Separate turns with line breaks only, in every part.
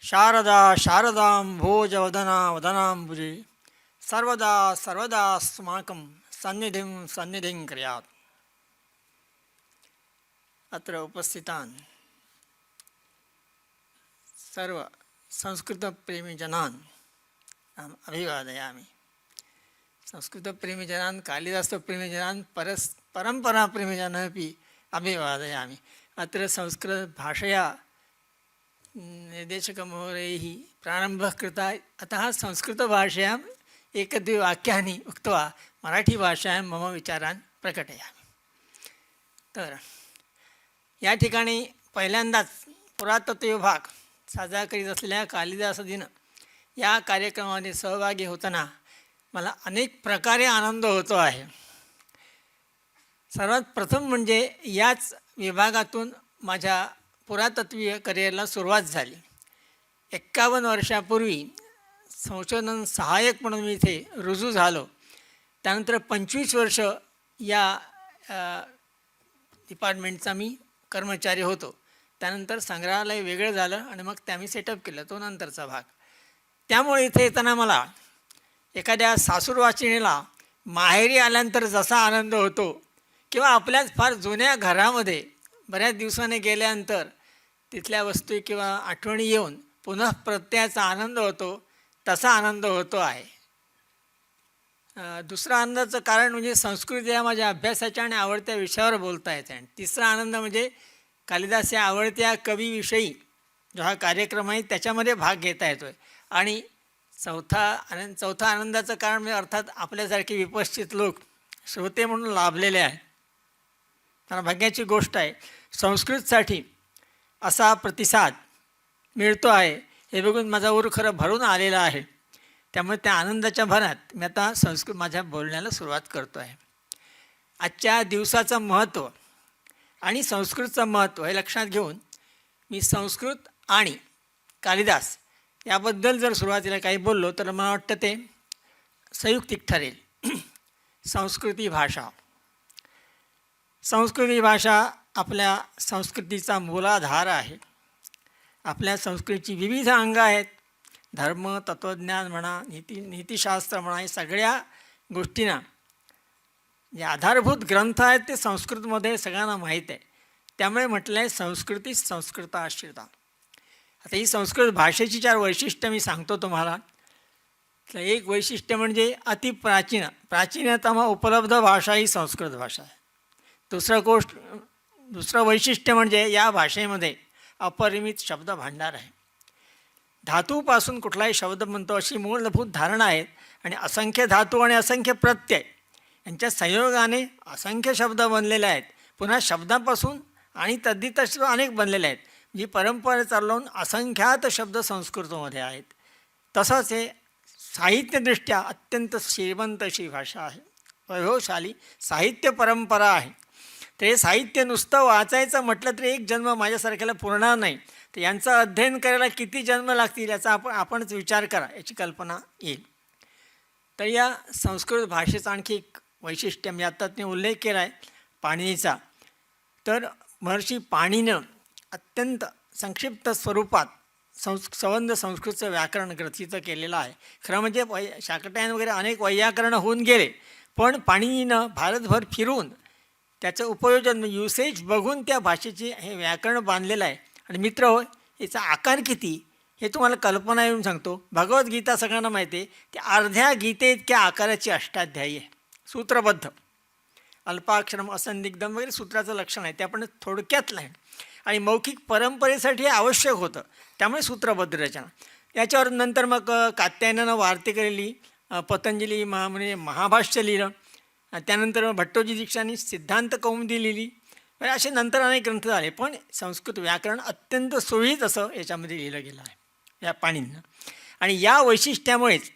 शारदा शारदाम्भोजवदना वदनाम्बुजे सर्वदा सर्वदास्माकं सन्निधिं क्रियात्. अत्र उपस्थितान् सर्व संस्कृतप्रेमीजनान् अहम् अभिवादयामि. संस्कृतप्रेमीजनान्, कालिदासप्रेमीजनान्, परम्पराप्रेमीजनानपि अभिवादयामि. अत्र संस्कृतभाषया निर्देशकमहोदयैः प्रारम्भः कृतः, अतः संस्कृतभाषायाम् एकदवि वाक्यानि उक्त्वा मराठीभाषायां मम विचारान् प्रकटयामि. तर या ठिकाणी पहिल्यांदाच पुरातत्व विभाग साजरा करीत असलेल्या कालिदास दिन या कार्यक्रमामध्ये सहभागी होताना मला अनेक प्रकारे आनंद होतो आहे. सर्वात प्रथम म्हणजे याच विभागातून माझ्या पुरातत्वीय करिअरला सुरुवात झाली. 51 वर्षापूर्वी संशोधन सहाय्यक म्हणून मी इथे रुजू झालो. त्यानंतर 25 वर्ष या डिपार्टमेंटचा मी कर्मचारी होतो. त्यानंतर संग्रहालय वेगळं झालं आणि मग ते आम्ही सेटअप केलं, तो नंतरचा भाग. त्यामुळे इथे येताना मला एखाद्या सासूरवाचिणीला माहेरी आल्यानंतर जसा आनंद होतो किंवा आपल्याच फार जुन्या घरामध्ये बऱ्याच दिवसाने गेल्यानंतर तिथल्या वस्तू किंवा आठवणी येऊन पुन्हा प्रत्ययाचा आनंद होतो, तसा आनंद होतो आहे. दुसरं आनंदाचं कारण म्हणजे संस्कृत या माझ्या अभ्यासाच्या आणि आवडत्या विषयावर बोलता येते. आणि तिसरा आनंद म्हणजे कालिदास या आवडत्या कवीविषयी जो हा कार्यक्रम आहे त्याच्यामध्ये भाग घेता येतो आहे. आणि चौथा आनंदाचं कारण म्हणजे अर्थात आपल्यासारखे विपश्चित लोक श्रोते म्हणून लाभलेले आहेत. त्यांना भाग्याची गोष्ट आहे. संस्कृतसाठी असा प्रतिसाद मिळतो आहे हे बघून माझा ऊर खरं भरून आलेला आहे. त्यामुळे त्या आनंदाच्या भरात मी आता संस्कृत माझ्या बोलण्याला सुरुवात करतो आहे. आजच्या दिवसाचं महत्त्व आणि संस्कृतचं महत्त्व हे लक्षात घेऊन मी संस्कृत आणि कालिदास याबद्दल जर सुरुवातीला काही बोललो तर मला वाटतं ते संयुक्तिक ठरेल. संस्कृती भाषा. संस्कृती भाषा आपल्या संस्कृतीचा मूलाधार आहे. आपल्या संस्कृतीची विविध अंग आहेत. धर्म, तत्त्वज्ञान म्हणा, नीतिशास्त्र म्हणा, या सगळ्या गोष्टींना जे आधारभूत ग्रंथ आहेत ते संस्कृतमध्ये सगळ्यांना माहीत आहे. त्यामुळे म्हटलं आहे संस्कृती संस्कृताश्रिता. आता ही संस्कृत भाषेची 4 वैशिष्ट्य मी सांगतो तुम्हाला. तर एक वैशिष्ट्य म्हणजे प्राचीनतम उपलब्ध भाषा ही संस्कृत भाषा आहे. दुसरं वैशिष्ट्य म्हणजे या भाषेमध्ये अपरिमित शब्द भांडार आहे. धातूपासून कुठलाही शब्द बनतो अशी मूलभूत धारणा आहेत. आणि असंख्य धातू आणि असंख्य प्रत्यय यांच्या संयोगाने असंख्य शब्द बनलेले आहेत. पुन्हा शब्दापासून आणि तद्धित अनेक बनलेले आहेत. जी परंपरा चालवून असंख्यात शब्द संस्कृतमध्ये आहेत. तसंच हे साहित्यदृष्ट्या अत्यंत श्रीमंत अशी भाषा आहे. वैभवशाली साहित्य परंपरा आहे. तर हे साहित्य नुसतं वाचायचं म्हटलं तरी एक जन्म माझ्यासारख्याला पुरणार नाही. तर यांचं अध्ययन करायला किती जन्म लागतील याचा आपणच विचार करा, याची कल्पना येईल. तर या संस्कृत भाषेचा आणखी एक वैशिष्ट्य मी आत्ताच उल्लेख केला आहे पाणिनीचा. तर महर्षी पाणीनं अत्यंत संक्षिप्त स्वरूपात संबंध संस्कृतचं व्याकरण ग्रथित केलेलं आहे. खरं म्हणजे शाकटायन वगैरे अनेक वैयाकरणं होऊन गेले, पण पाणिनीनं भारतभर फिरून त्याचं उपयोजन युसेज बघून त्या भाषेचे हे व्याकरण बांधलेलं आहे. आणि मित्र हो, याचा आकार किती हे तुम्हाला कल्पना येऊन सांगतो. भगवद्गीता सगळ्यांना माहिती आहे, ती अर्ध्या गीते इतक्या आकाराची अष्टाध्यायी आहे. सूत्रबद्ध, अल्पाक्षरम, असंदिग्धम वगैरे सूत्राचं लक्षण आहे. ते आपण थोडक्यातलं आहे. आणि मौखिक परंपरेसाठी हे आवश्यक होतं, त्यामुळे सूत्रबद्ध रचना. याच्यावर नंतर मग कात्यायनानं वार्ते केलेली, पतंजली म्हणजे महाभाष्य लिहिलं. त्यानंतर भट्टोजी दीक्षांनी सिद्धांत कौमुदी लिहिली. असे नंतर अनेक ग्रंथ झाले. पण संस्कृत व्याकरण अत्यंत सुरळीत असं याच्यामध्ये लिहिलं गेलं आहे या पाणीनं. आणि या वैशिष्ट्यामुळेच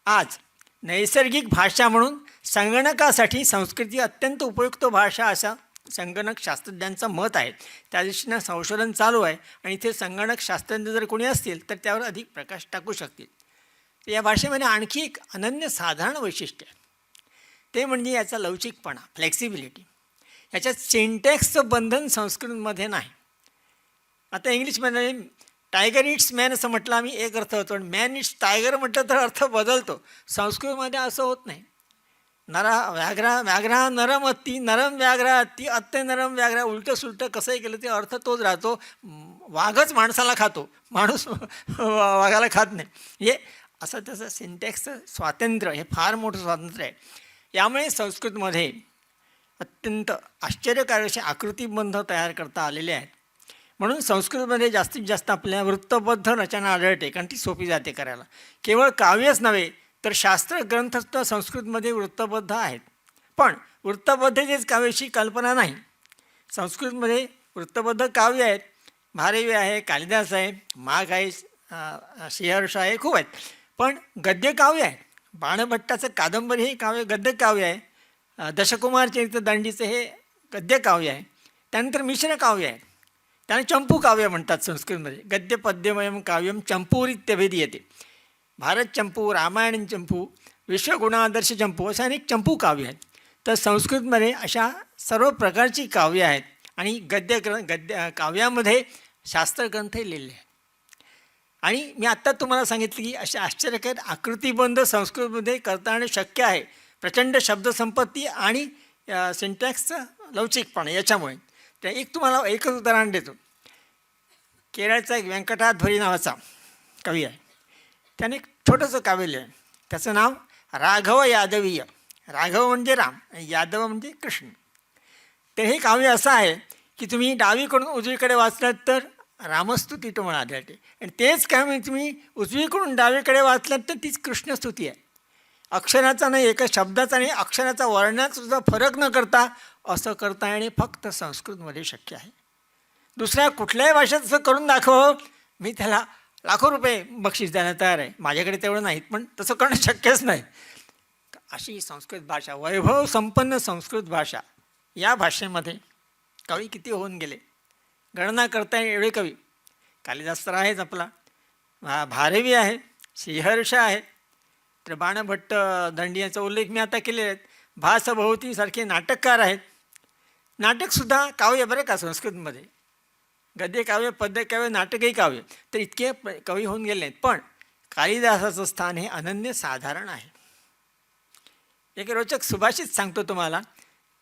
आज नैसर्गिक भाषा म्हणून संगणकासाठी संस्कृती अत्यंत उपयुक्त भाषा असा संगणक शास्त्रज्ञांचं मत आहे. त्या दृष्टीनं संशोधन चालू आहे. आणि इथे संगणक शास्त्रज्ञ जर कोणी असतील तर त्यावर अधिक प्रकाश टाकू शकतील. तर या भाषेमध्ये आणखी एक अनन्यसाधारण वैशिष्ट्य आहे, ते म्हणजे याचा लवचिकपणा, फ्लेक्सिबिलिटी. याच्यात सिंटॅक्सचं बंधन संस्कृतमध्ये नाही. आता इंग्लिशमध्ये टायगर इट्स मॅन असं म्हटलं आम्ही एक अर्थ होतो, आणि मॅन इट्स टायगर म्हटलं तर अर्थ बदलतो. संस्कृतमध्ये असं होत नाही. व्याघ्रा नरम अत्ती, नरम व्याघ्रा अत्ती, अत्ते नरम व्याघ्रा, उलटं सुलटं कसंही केलं ते अर्थ तोच राहतो. वाघच माणसाला खातो, माणूस वाघाला खात नाही. हे असं तसं सिंटॅक्सचं स्वातंत्र्य हे फार मोठं स्वातंत्र्य आहे. यामुळे संस्कृतमध्ये अत्यंत आश्चर्यकारक असे आकृतिबंध तयार करता आलेले आहेत. म्हणून संस्कृतमध्ये जास्तीत जास्त आपल्या वृत्तबद्ध रचना आढळते, कारण ती सोपी जाते करायला. केवळ काव्यच नव्हे तर शास्त्र ग्रंथसुद्धा संस्कृतमध्ये वृत्तबद्ध आहेत. पण वृत्तबद्धतेच काव्याची कल्पना नाही. संस्कृतमध्ये वृत्तबद्ध काव्य आहेत. भारवी आहे, कालिदास आहे, माघ आहे, श्रीहर्ष आहे, खूप आहेत. पण गद्य काव्य आहे. बाणभट्टाचं कादंबरी हे काव्य गद्य काव्य आहे. दशकुमार चरित्र दांडीचं हे गद्य काव्य आहे. त्यानंतर मिश्र काव्य आहे, त्याला चंपू काव्य म्हणतात संस्कृतमध्ये. गद्य पद्यमयम काव्यम चंपूरित्यभिधीयते. भारत चंपू, रामायण चंपू, विश्वगुणादर्श चंपू अशा अनेक चंपू काव्य आहेत. तर संस्कृतमध्ये अशा सर्व प्रकारची काव्य आहेत. आणि गद्य काव्यामध्ये शास्त्रग्रंथही लिहिले आहेत. आणि मी आत्ता तुम्हाला सांगितलं की अशा आश्चर्यकारक आकृतिबंध संस्कृतमध्ये करता येणं शक्य आहे, प्रचंड शब्दसंपत्ती आणि सिंटॅक्सचं लवचिकपणा याच्यामुळे. तर तुम्हाला एकच उदाहरण देतो. केरळचा एक व्यंकटाध्वरी नावाचा कवी आहे. त्याने एक छोटंसं काव्य लिहिलं. त्याचं नाव राघव यादवीय. राघव म्हणजे राम आणि यादव म्हणजे कृष्ण. तर हे काव्य असं आहे की तुम्ही डावीकडून उजवीकडे वाचलात तर रामस्तुती तुम्हाला आढळते, आणि तेच काव्य तुम्ही उजवीकडून डावीकडे वाचलात तर तीच कृष्णस्तुती आहे. अक्षराचा नाही, एका शब्दाचा नाही, अक्षराचा वर्णाचा सुद्धा फरक न करता असं करता येणे फक्त संस्कृतमध्ये शक्य आहे. दुसऱ्या कुठल्याही भाषेत असं करून दाखव, मी त्याला लाखो रुपये बक्षीस द्यायला तयार आहे. माझ्याकडे तेवढं नाहीत, पण तसं करणं शक्यच नाही. अशी संस्कृत भाषा, वैभव संपन्न संस्कृत भाषा, या भाषेमध्ये कवी किती होऊन गेले, गणना करता एवढे कवी. कालिदास तर आहेच आपला, भारवी आहे, श्रीहर्ष आहे, तर बाणभट्ट, दंडी याचा उल्लेख मी आता केलेले आहेत. भासभोवतीसारखे नाटककार आहेत. नाटकसुद्धा काव्य बरं का संस्कृतमध्ये, गद्य काव्य, पद्य काव्य, नाटकही काव्य. तर इतके कवी होऊन गेले आहेत. पण कालिदासाचं स्थान हे अनन्यसाधारण आहे. एक रोचक सुभाषित सांगतो तुम्हाला.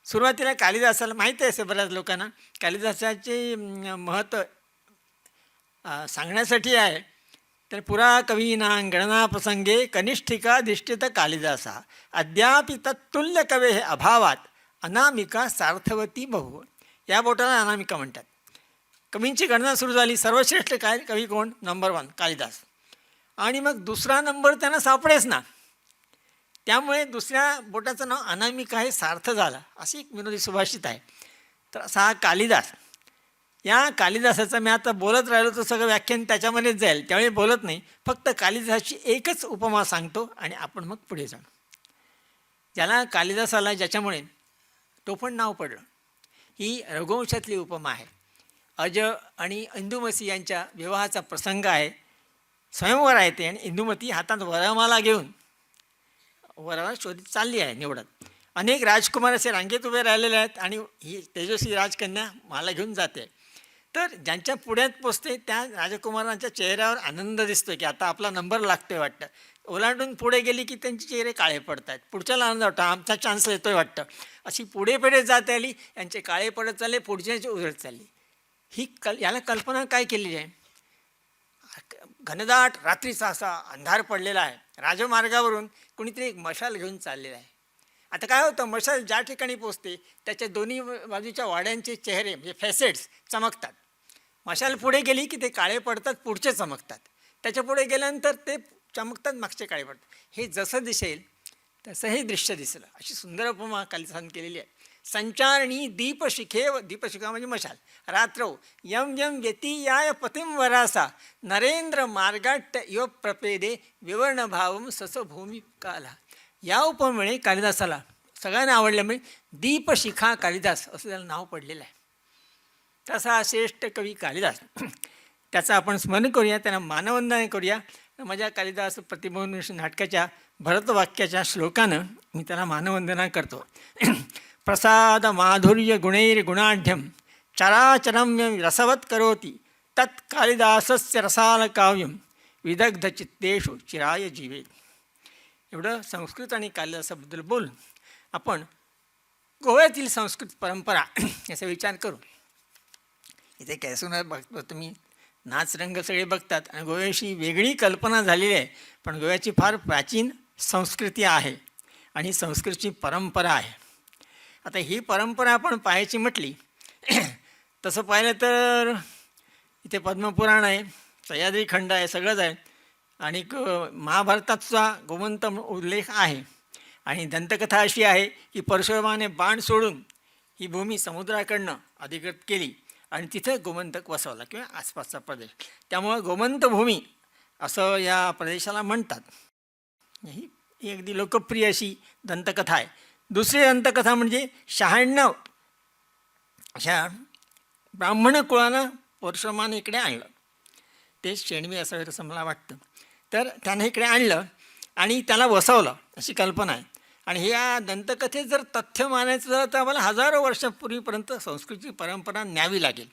सुरुवातीला कालिदासाला माहीत आहे असं बऱ्याच लोकांना, कालिदासाचे महत्त्व सांगण्यासाठी आहे. तर पुरा कवीनां गणनाप्रसंगे कनिष्ठिकाधिष्ठित कालिदासा अद्यापि तत्तुल्य कवे हे अभावात अनामिका सार्थवती बहु. या बोटाला अनामिका म्हणतात. कवींची गणना सुरू झाली. सर्वश्रेष्ठ कवी कोण? नंबर 1 कालिदास. आणि मग दुसरा नंबर त्यांना सापडेच ना, त्यामुळे दुसऱ्या बोटाचं नाव अनामिका हे सार्थ झालं. अशी एक विनोदी सुभाषित आहे. तर असा हा कालिदास. या कालिदासाचं मी आता बोलत राहिलो तर सगळं व्याख्यान त्याच्यामध्येच जाईल, त्यावेळी बोलत नाही. फक्त कालिदासाची एकच उपमा सांगतो आणि आपण मग पुढे जाऊ. ज्याला कालिदासाला ज्याच्यामुळे टोपण नाव पडलं, ही रघुवंशातली उपमा आहे. अज आणि इंदुमती यांच्या विवाहाचा प्रसंग आहे. स्वयंवर आहे ते, आणि इंदुमती हातात वरमाला घेऊन वराला शोधित चालली आहे निवडत. अनेक राजकुमार असे रांगेत उभे राहिलेले आहेत, आणि ही तेजस्वी राजकन्या माला घेऊन जाते. तर ज्यांच्या पुढ्यात पोचते त्या राजकुमारांच्या चेहऱ्यावर आनंद दिसतो की आता आपला नंबर लागतोय वाटतं. ओलांडून पुढे गेली की त्यांचे चेहरे काळे पडत आहेत. पुढच्याला आनंद वाटतं, आमचा चान्स येतोय वाटतं. अशी पुढे पुढे जात आली, यांचे काळे पडत चालले, पुढच्याची उजळत चालली. ही याला कल्पना काय केलेली आहे? घनदाट रात्रीचा असा अंधार पडलेला आहे. राजमार्गावरून कुणीतरी एक मशाल घेऊन चाललेला आहे. आता काय होतं, मशाल ज्या ठिकाणी पोचते त्याच्या दोन्ही बाजूच्या वाड्यांचे चेहरे म्हणजे फॅसेट्स चमकतात. मशाल पुढे गेली की ते काळे पडतात, पुढचे चमकतात. त्याच्या पुढे गेल्यानंतर ते चमकतात, मागचे काळे पडतात. हे जसं दिसेल तसं हे दृश्य दिसलं. अशी सुंदर उपमा कालिदासाने केलेली आहे. संचारणी दीपशिखे, दीपशिखा म्हणजे मशाल, रात्रौ यम यम व्यतीयाय पतिम वरासा नरेंद्र मार्गाट्ट इव प्रपेदे विवर्णभावम ससभूमी काला. या उपमेमुळे कालिदासाला सगळ्यांना आवडल्यामुळे दीपशिखा कालिदास असं त्याला नाव पडलेलं आहे. तसा श्रेष्ठ कवी कालिदास, त्याचं आपण स्मरण करूया, त्यांना मानवंदना करूया. माझ्या कालिदास प्रतिभूषण नाटकाच्या भरतवाक्याच्या श्लोकानं मी त्याला मानवंदना करतो. प्रसाद माधुर्य गुणैर्गुणाढ्यम चराचरम्य रसवत करोति तत् कालिदासस्य रसाल काव्यम विदग्ध चित्तेषु चिराय जीवे. एवढं संस्कृत आणि कालिदासाबद्दल बोलून आपण गोव्यातील संस्कृत परंपरा याचा विचार करू. इथे कॅसुना बघतो तुम्ही, नाच रंग सगळे बघतात आणि गोव्याशी वेगळी कल्पना झालेली आहे. पण गोव्याची फार प्राचीन संस्कृती आहे आणि संस्कृतीची परंपरा आहे. आता ही परंपरा आपण पाहायची म्हटली तसं पाहिलं तर इथे पद्मपुराण आहे, सह्याद्री खंड आहे, सगळंच आहे. आणि महाभारताचा गोमंत उल्लेख आहे. आणि दंतकथा अशी आहे की परशुरामाने बाण सोडून ही भूमी समुद्राकडनं अधिकृत केली आणि तिथे गोमंतक वसवला किंवा आसपासचा प्रदेश. त्यामुळं गोमंत भूमी असं या प्रदेशाला म्हणतात. ही अगदी लोकप्रिय अशी दंतकथा आहे. दुसरी दंतकथा म्हणजे 96 अशा ब्राह्मण कुळानं परशुरामाने इकडे आणलं. ते शेणवी असावे असं मला वाटतं. तर त्यानं इकडे आणलं आणि त्याला वसवलं अशी कल्पना आहे. आणि ह्या दंतकथेत जर तथ्य मानायचं झालं तर आम्हाला हजारो वर्षापूर्वीपर्यंत संस्कृतीची परंपरा न्यावी लागेल.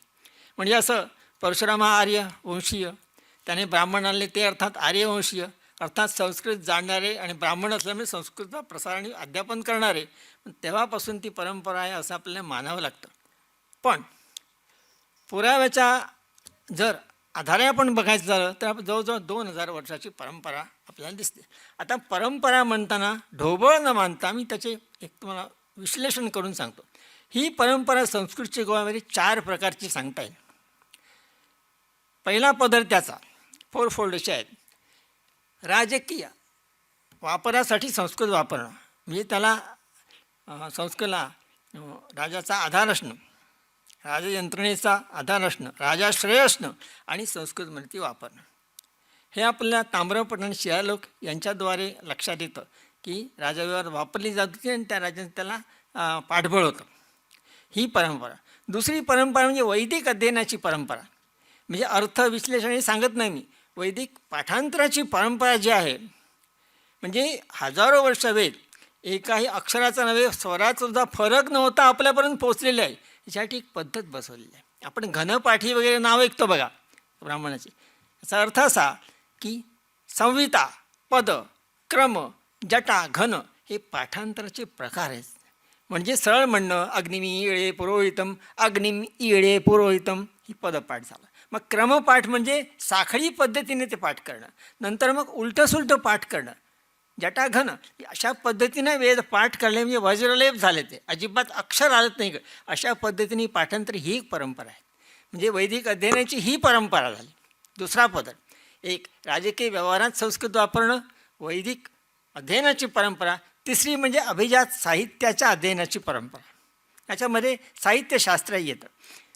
म्हणजे असं परशुराम हा आर्य वंशीय, त्याने ब्राह्मण आणले ते अर्थात आर्यवंशीय, अर्थात संस्कृत जाणणारे आणि ब्राह्मण असल्यामुळे संस्कृतचा प्रसार आणि अध्यापन करणारे. पण तेव्हापासून ती परंपरा आहे असं आपल्याला मानावं लागतं. पण पुराव्याच्या जर आधारे आपण बघायचं झालं तर जवळजवळ 2000 वर्षाची परंपरा आपल्याला दिसते. आता परंपरा म्हणताना ढोबळ न मानता मी त्याचे एक तुम्हाला विश्लेषण करून सांगतो. ही परंपरा संस्कृतची गोव्यामध्ये 4 प्रकारची सांगता येईल. पहिला पदर त्याचा 4 फोल्ड असे आहेत. राजकीय वापरासाठी संस्कृत वापरणं म्हणजे त्याला संस्कृतला राजाचा आधार असणं, राजयंत्रणेचा आधार असणं, राजाश्रय असणं आणि संस्कृतमध्ये ती वापरणं. हे आपल्याला ताम्रपट आणि शिलालोक यांच्याद्वारे लक्षात येतं की राजाव्यवहार वापरली जात होती आणि त्या राजाने त्याला पाठबळ होतं. ही परंपरा. दुसरी परंपरा म्हणजे वैदिक अध्ययनाची परंपरा. म्हणजे अर्थ विश्लेषण हे सांगत नाही मी, वैदिक पाठांतराची परंपरा जी आहे. म्हणजे हजारो वर्ष वेद एकाही अक्षराचा नव्हे स्वराचा सुद्धा फरक नव्हता आपल्यापर्यंत पोचलेला आहे. यासाठी एक पद्धत बसवलेली आहे. आपण घनपाठी वगैरे नाव ऐकतो बघा ब्राह्मणाचे. याचा अर्थ असा की संहिता, पद, क्रम, जटा, घन हे पाठांतराचे प्रकार आहेत. म्हणजे सरळ म्हणणं अग्निमी इळे पुरोहितम, अग्निम इळे पुरोहितम ही पदपाठ झाला. मग क्रमपाठ म्हणजे साखळी पद्धतीने ते पाठ करणं. नंतर मग उलटंसुलटं पाठ करणं, जटाघन अशा पद्धतीने वेद पाठ करणे म्हणजे वज्रलेप झाले, ते अजिबात अक्षर आलत नाही. अशा पद्धतीने पाठांतर ही एक परंपरा आहे. म्हणजे वैदिक अध्ययनाची ही परंपरा झाली. दुसरा पदर एक राजकीय व्यवहारात संस्कृत वापरणं, वैदिक अध्ययनाची परंपरा. तिसरी म्हणजे अभिजात साहित्याच्या अध्ययनाची परंपरा. याच्यामध्ये साहित्यशास्त्रही येतं.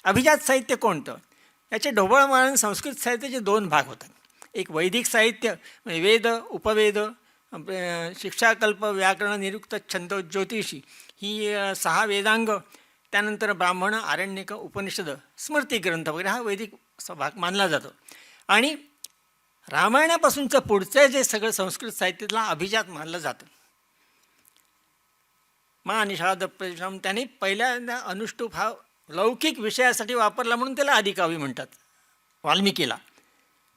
अभिजात साहित्य कोणतं? याचे ढोबळ मानून संस्कृत साहित्याचे 2 भाग होतात. एक वैदिक साहित्य म्हणजे वेद, उपवेद, शिक्षाकल्प, व्याकरण, निरुक्त, छंद, ज्योतिषी ही 6 वेदांग. त्यानंतर ब्राह्मण, आरण्यक, उपनिषद, स्मृतिग्रंथ वगैरे हा वैदिक भाग मानला जातो. आणि रामायणापासूनचं पुढचं जे सगळं संस्कृत साहित्याला अभिजात मानलं जातं. मा निषाद परिश्रम त्याने पहिल्यांदा अनुष्टुप हा लौकिक विषयासाठी वापरला म्हणून त्याला आदिकाव्य म्हणतात वाल्मिकीला.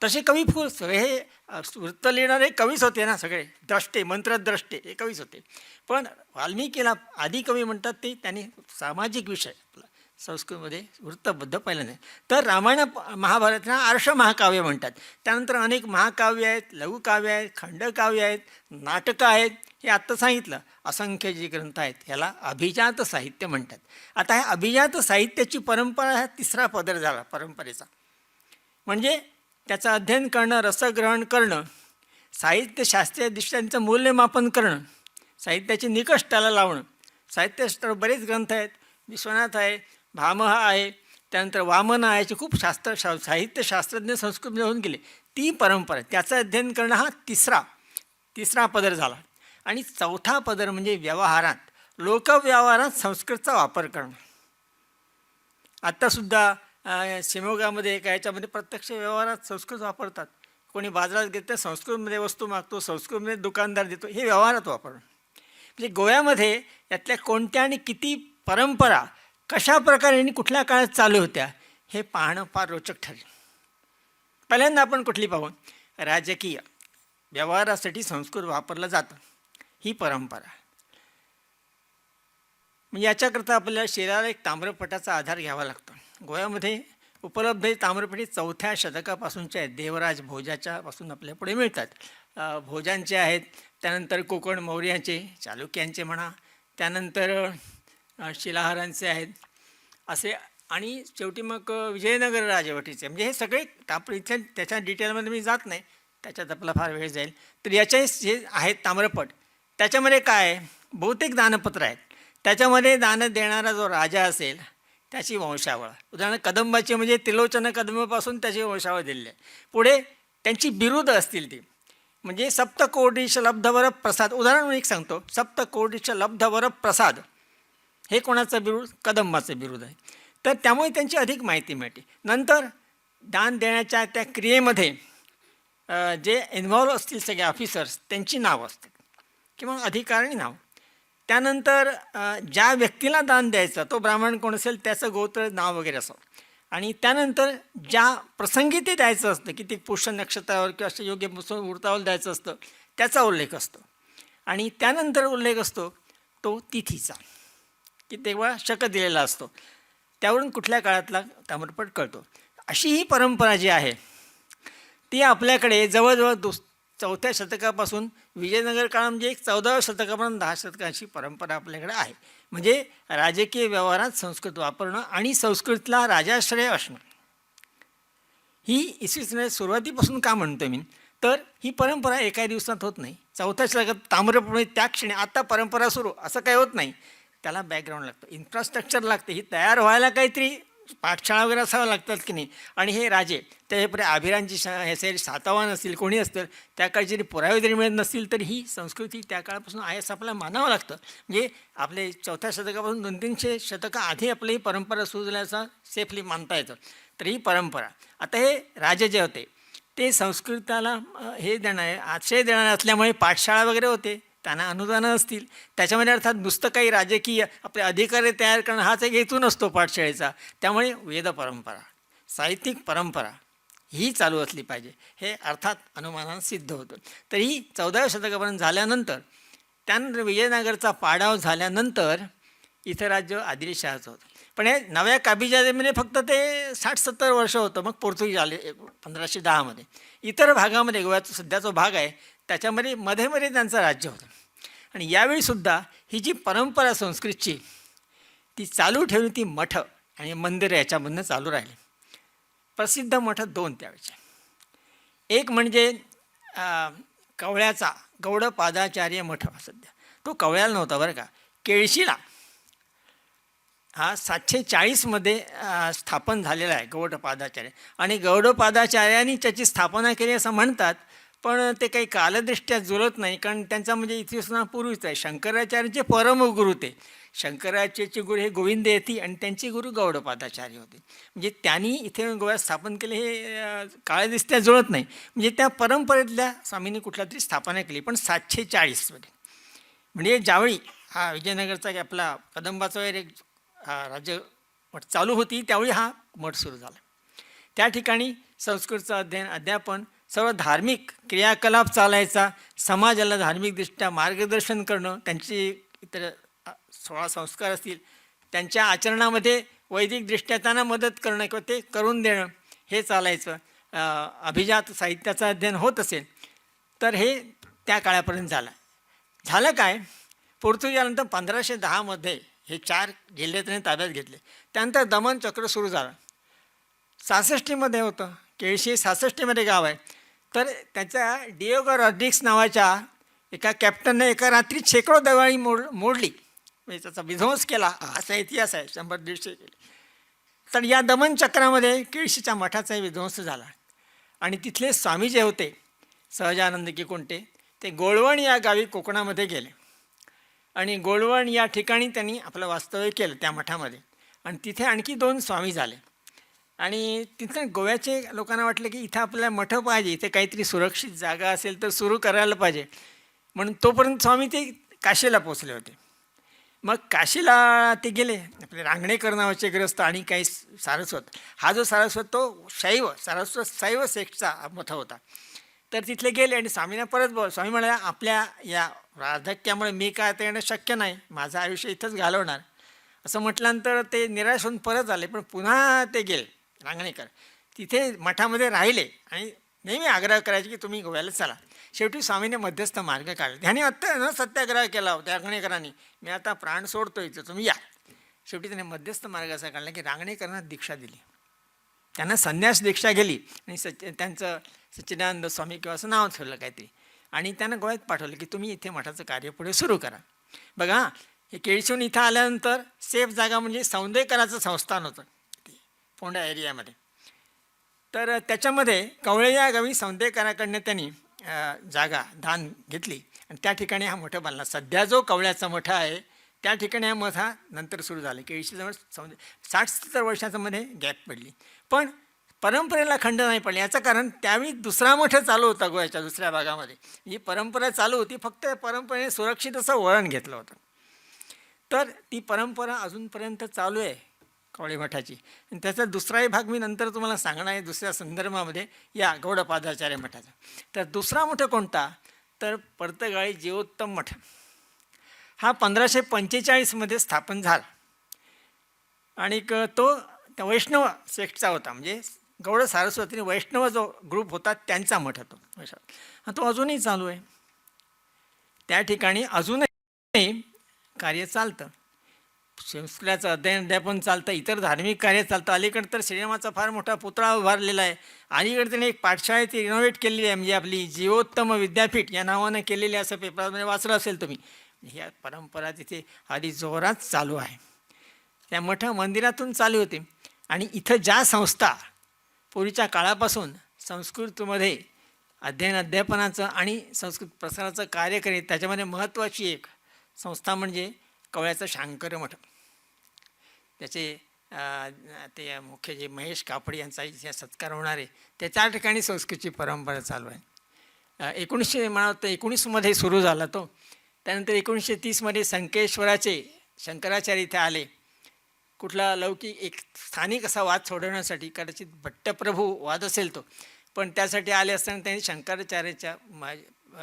तसे कवी सगळे हे वृत्त लिहिणारे कवीच होते ना, सगळे द्रष्टे, मंत्रद्रष्टे हे कवीच होते. पण वाल्मिकीला आदिकवी म्हणतात ते त्याने सामाजिक विषय आपला संस्कृतमध्ये वृत्तबद्ध पाहिलं नाही. तर रामायण महाभारताला आर्ष महाकाव्य म्हणतात. त्यानंतर अनेक महाकाव्य आहेत, लघुकाव्य आहेत, खंडकाव्य आहेत, नाटकं आहेत. हे आत्ता सांगितलं असंख्य जे ग्रंथ आहेत ह्याला अभिजात साहित्य म्हणतात. आता ह्या अभिजात साहित्याची परंपरा हा तिसरा पदर झाला परंपरेचा. म्हणजे त्याचं अध्ययन करणं, रसग्रहण करणं, साहित्यशास्त्रीय दृष्ट्यांचं मूल्यमापन करणं, साहित्याचे निकष त्याला लावणं. साहित्यशास्त्र बरेच ग्रंथ आहेत. विश्वनाथ आहे, भामह आहे, त्यानंतर वामन आहे, याचे खूप साहित्यशास्त्रज्ञ संस्कृतमध्ये होऊन गेले. ती परंपरा त्याचं अध्ययन करणं हा तिसरा पदर झाला. आणि चौथा पदर म्हणजे व्यवहारात, लोकव्यवहारात संस्कृतचा वापर करणं. आत्तासुद्धा शिमोगामध्ये एका ह्याच्यामध्ये प्रत्यक्ष व्यवहारात संस्कृत वापरतात. कोणी बाजारात घेतं संस्कृतमध्ये वस्तू मागतो, संस्कृतमध्ये दुकानदार देतो, हे व्यवहारात वापरणं. म्हणजे गोव्यामध्ये यातल्या कोणत्या आणि किती परंपरा कशा प्रकारे आणि कुठल्या काळात चालू होत्या हे पाहणं फार रोचक ठरेल. पहिल्यांदा आपण कुठली पाहू? राजकीय व्यवहारासाठी संस्कृत वापरलं जातं, ही परंपरा. म्हणजे याच्याकरता आपल्याला शरीराला एक ताम्रपटाचा आधार घ्यावा लागतो. गोव्यामध्ये उपलब्ध ताम्रपटी 4थ्या शतकापासूनच्या आहेत. देवराज भोजाच्या पासून आपल्या पुढे मिळतात. भोजांचे आहेत, त्यानंतर कोकण मौर्यांचे, चालुक्यांचे म्हणा, त्यानंतर शिलाहारांचे आहेत असे, आणि शेवटी मग विजयनगर राजवटीचे. म्हणजे हे सगळे आपण इथे त्याच्या डिटेलमध्ये मी जात नाही, त्याच्यात आपला फार वेळ जाईल. तर याचे जे आहेत ताम्रपट, त्याच्यामध्ये काय आहे? बहुतेक दानपत्र आहेत. त्याच्यामध्ये दान देणारा जो राजा असेल त्याची वंशावळ, उदाहरण कदंबाची म्हणजे त्रिलोचन कदंबापासून त्याची वंशावळ दिलेली आहे. पुढे त्यांची बिरुद असतील ती, म्हणजे सप्तकोटीश लब्धवर प्रसाद, उदाहरण एक सांगतो, सप्तकोटीश लब्धवर प्रसाद हे कोणाचं बिरुद? कदंबाचं बिरुद आहे. तर त्यामुळे त्यांची अधिक माहिती मिळते. नंतर दान देण्याच्या त्या क्रियेमध्ये जे इन्व्हॉल्व असतील सगळे ऑफिसर्स, त्यांची नावं असतात किंवा अधिकारी नाव. त्यानंतर ज्या व्यक्तीला दान द्यायचं तो ब्राह्मण कोण असेल त्याचं गोत्र नाव वगैरे असं. आणि त्यानंतर ज्या प्रसंगी ते द्यायचं असतं, की ते पुष्य नक्षत्रावर किंवा असं योग्य मुहूर्तावर द्यायचं असतं, त्याचा उल्लेख असतो. आणि त्यानंतर उल्लेख असतो तो तिथीचा, की तेव्हा शक दिलेला असतो. त्यावरून कुठल्या काळातला ताम्रपट कळतो. अशी ही परंपरा जी आहे ती आपल्याकडे जवळजवळ 4थ्या शतकापासून विजयनगर काळ, म्हणजे एक 14व्या शतकापर्यंत 10 शतकांची परंपरा आपल्याकडे आहे. म्हणजे राजकीय व्यवहारात संस्कृत वापरणं आणि संस्कृतला राजाश्रय असणं, ही इसवी सन सुरुवातीपासून का म्हणतो मी, तर ही परंपरा एका दिवसात होत नाही. 4थ्या शतकात ताम्रपट त्या क्षणी आता परंपरा सुरू असं काही होत नाही. त्याला बॅकग्राऊंड लागतं, इन्फ्रास्ट्रक्चर लागते, ही तयार व्हायला काहीतरी पाठशाळा वगैरे असावं लागतात की नाही. आणि हे राजे त्याच्यापुढे अभिरांची हे सैर सातवाहन असतील, कोणी असतील, त्या काळी जरी पुरावे जरी मिळत नसतील तरी ही संस्कृती त्या काळापासून आहे असं आपल्याला मानावं लागतं. म्हणजे आपले 4थ्या शतकापासून 200-300 शतकं आधी आपली ही परंपरा सुरू झाल्याचं सेफली मानता येतं. तर ही परंपरा, आता हे राजे जे होते ते संस्कृताला हे देणारे, आश्रय देणारे असल्यामुळे पाठशाळा वगैरे होते, त्यांना अनुदानं असतील. त्याच्यामध्ये अर्थात नुसतं काही राजकीय आपले अधिकारी तयार करणं हाच एक हेतू नसतो पाठशाळेचा. त्यामुळे वेद परंपरा, साहित्यिक परंपरा ही चालू असली पाहिजे, हे अर्थात अनुमानानं सिद्ध होतं. तर ही 14व्या शतकापर्यंत झाल्यानंतर, त्यानंतर विजयनगरचा पाडाव झाल्यानंतर इथं राज्य आदिलशहाचं होतं. पण हे नव्या काबिजामध्ये फक्त ते 60-70 वर्ष होतं. मग पोर्तुगीज आले 1510मध्ये. इतर भागामध्ये, गोव्याचा सध्याचा भाग आहे त्याच्यामध्ये मध्ये त्यांचं राज्य होतं. आणि यावेळीसुद्धा ही जी परंपरा संस्कृतची ती चालू ठेवली, ती मठ आणि मंदिरं याच्यामधनं चालू राहिली. प्रसिद्ध मठ 2 त्यावेळेचे. एक म्हणजे कवळ्याचा गौडपादाचार्य मठ, सध्या तो कवळ्याला नव्हता बरं का, केळशीला हा 740मध्ये स्थापन झालेला आहे गौडपादाचार्य. आणि गौडपादाचार्यांनी त्याची स्थापना केली असं म्हणतात, पण ते काही कालदृष्ट्या जुळत नाही, कारण त्यांचा म्हणजे इतिहासापूर्वीच आहे. शंकराचार्यांचे परमगुरू ते, शंकराचार्याचे गुरु हे गोविंद येती आणि त्यांचे गुरु गौडपादाचार्य होते. म्हणजे त्यांनी इथे गोव्यात स्थापन केले हे कालदृष्ट्या जुळत नाही. म्हणजे त्या परंपरेतल्या स्वामींनी कुठल्या तरी स्थापना केली, पण 740मध्ये. म्हणजे ज्यावेळी हा विजयनगरचा आपला कदंबाचा वगैरे राज्य चालू होती त्यावेळी हा मठ सुरू झाला. त्या ठिकाणी संस्कृतचं अध्ययन, अध्यापन, सर्व धार्मिक क्रियाकलाप चालायचा, समाजाला धार्मिकदृष्ट्या मार्गदर्शन करणं, त्यांचे इतर 16 संस्कार असतील त्यांच्या आचरणामध्ये वैदिकदृष्ट्या त्यांना मदत करणं किंवा ते करून देणं, हे चालायचं. अभिजात साहित्याचं अध्ययन होत असेल तर हे त्या काळापर्यंत झालं काय, पोर्तुगीजानंतर 1510मध्ये हे 4 जिल्हे त्यांनी ताब्यात घेतले. त्यानंतर दमन चक्र सुरू झालं. 66मध्ये होतं, केळशी 66मध्ये गाव आहे. तर त्याच्या डिएगो रॉड्रिग्स नावाच्या एका कॅप्टनने एका रात्रीत शेकडो दिवाळी मोडली, म्हणजे त्याचा विध्वंस केला, असा इतिहास आहे. 100-150 केले. तर या दमन चक्रामध्ये केळशीच्या मठाचाही विध्वंस झाला. आणि तिथले स्वामी जे होते सहजानंद की कोणते, ते गोळवण या गावी कोकणामध्ये गेले. आणि गोळवण या ठिकाणी त्यांनी आपलं वास्तव्य केलं त्या मठामध्ये. आणि तिथे आणखी 2 स्वामी झाले. आणि तिथं गोव्याचे लोकांना वाटलं की इथं आपल्याला मठ पाहिजे, इथे काहीतरी सुरक्षित जागा असेल तर सुरू करायला पाहिजे. म्हणून तोपर्यंत स्वामी ते काशीला पोचले होते. मग काशीला ते गेले. आपले रांगणेकर नावाचे ग्रस्त आणि काही सारस्वत. हा जो सारस्वत तो सारस्वत शैव सेक्टचा मोठा होता. तर तिथले गेले आणि स्वामींना परत स्वामी म्हणाले, आपल्या या वार्धक्यामुळे मी काय आता येणं शक्य नाही, माझं आयुष्य इथंच घालवणार असं म्हटल्यानंतर ते निराश होऊन परत आले. पण पुन्हा ते गेले रांगणेकर, तिथे मठामध्ये राहिले आणि नेहमी आग्रह करायचे की तुम्ही गोव्याला चला. शेवटी स्वामीने मध्यस्थ मार्ग काढला. त्याने आत्ता न सत्याग्रह केला होता रांगणेकरांनी, मी आता प्राण सोडतोय तर तुम्ही या. शेवटी त्याने मध्यस्थ मार्ग असा काढला की रांगणेकरांना दीक्षा दिली, त्यांना संन्यास दीक्षा गेली आणि त्यांचं सच्चिदानंद स्वामी किंवा असं नाव ठेवलं काहीतरी आणि त्यांना गोव्यात पाठवलं की तुम्ही इथे मठाचं कार्य पुढे सुरू करा. बघा, हे केळशीहून इथं आल्यानंतर सेफ जागा म्हणजे सौंदेकराचं संस्थान होतं फोंडा एरियामध्ये. तर त्याच्यामध्ये कवळे या गावी सौंदेकराकडनं त्यांनी जागा दान घेतली आणि त्या ठिकाणी हा मठ बांधला. सध्या जो कवळ्याचा मठ आहे त्या ठिकाणी हा मठ नंतर सुरू झाला. केळशीजवळ 60-70 वर्षाचं मध्ये गॅप पडली, पण परंपरेला खंड नाही पडले. याचं कारण त्यावेळी दुसरा मठ चालू होता गोव्याच्या दुसऱ्या भागामध्ये. ही परंपरा चालू होती, फक्त परंपरेने सुरक्षित असं वळण घेतलं होतं. तर ती परंपरा अजूनपर्यंत चालू आहे कवळे मठाची. आणि त्याचा दुसराही भाग मी नंतर तुम्हाला सांगणार आहे दुसऱ्या संदर्भामध्ये या गौडपादाचार्य मठाचा. तर दुसरा मठ कोणता, तर पर्तगाळी जीवोत्तम मठ. हा 1545 स्थापन झाला आणि तो त्या वैष्णव सेक्टचा होता. म्हणजे गौड सारस्वती वैष्णव जो ग्रुप होता त्यांचा मठ होतो. तो अजूनही चालू आहे. त्या ठिकाणी अजूनही कार्य चालतं, संस्कृताचं अध्यापन चालतं, इतर धार्मिक कार्य चालतं. अलीकडे तर श्रीरामाचा फार मोठा पुतळा उभारलेला आहे. अलीकडे त्याने एक पाठशाळा ती रिनोव्हेट केलेली आहे, म्हणजे आपली जीवोत्तम विद्यापीठ या नावानं केलेली, असं पेपरामध्ये वाचलं असेल तुम्ही. ह्या परंपरा तिथे आधी जोरात चालू आहे. त्या मठ मंदिरातून चालू होते आणि इथं ज्या संस्था पूर्वीच्या काळापासून संस्कृतमध्ये अध्यापनाचं आणि संस्कृत प्रसाराचं कार्य करीत, त्याच्यामध्ये महत्त्वाची एक संस्था म्हणजे कवळ्याचं शांकर मठ. त्याचे ते मुख्य जे महेश कापडी यांचा इथे सत्कार होणार आहे, त्या 4 ठिकाणी संस्कृतची परंपरा चालू आहे. 1919मध्ये सुरू झाला तो. त्यानंतर 1930मध्ये संकेश्वराचे शंकराचार्य इथे आले. कुठला लौकिक एक स्थानिक असा वाद सोडवण्यासाठी, कदाचित भट्टप्रभू वाद असेल तो, पण त्यासाठी आले असताना त्यांनी शंकराचार्याच्या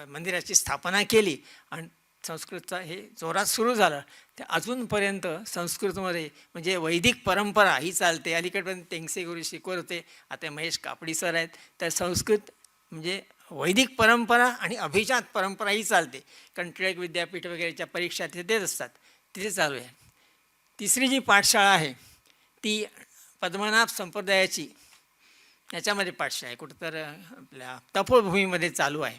मंदिराची स्थापना केली आणि संस्कृतचा हे जोरात सुरू झालं. ते अजूनपर्यंत संस्कृतमध्ये म्हणजे वैदिक परंपरा ही चालते. अलीकडपर्यंत टेंगसे गुरु शिकवत होते, आता महेश कापडी सर आहेत. तर संस्कृत म्हणजे वैदिक परंपरा आणि अभिजात परंपरा ही चालते. कारण टिळक विद्यापीठ वगैरेच्या परीक्षा तिथे देत असतात, तिथे चालू आहे. तिसरी जी पाठशाळा आहे ती पद्मनाभ संप्रदायाची याच्यामध्ये पाठशाळा आहे, कुठं तर आपल्या तपोभूमीमध्ये चालू आहे.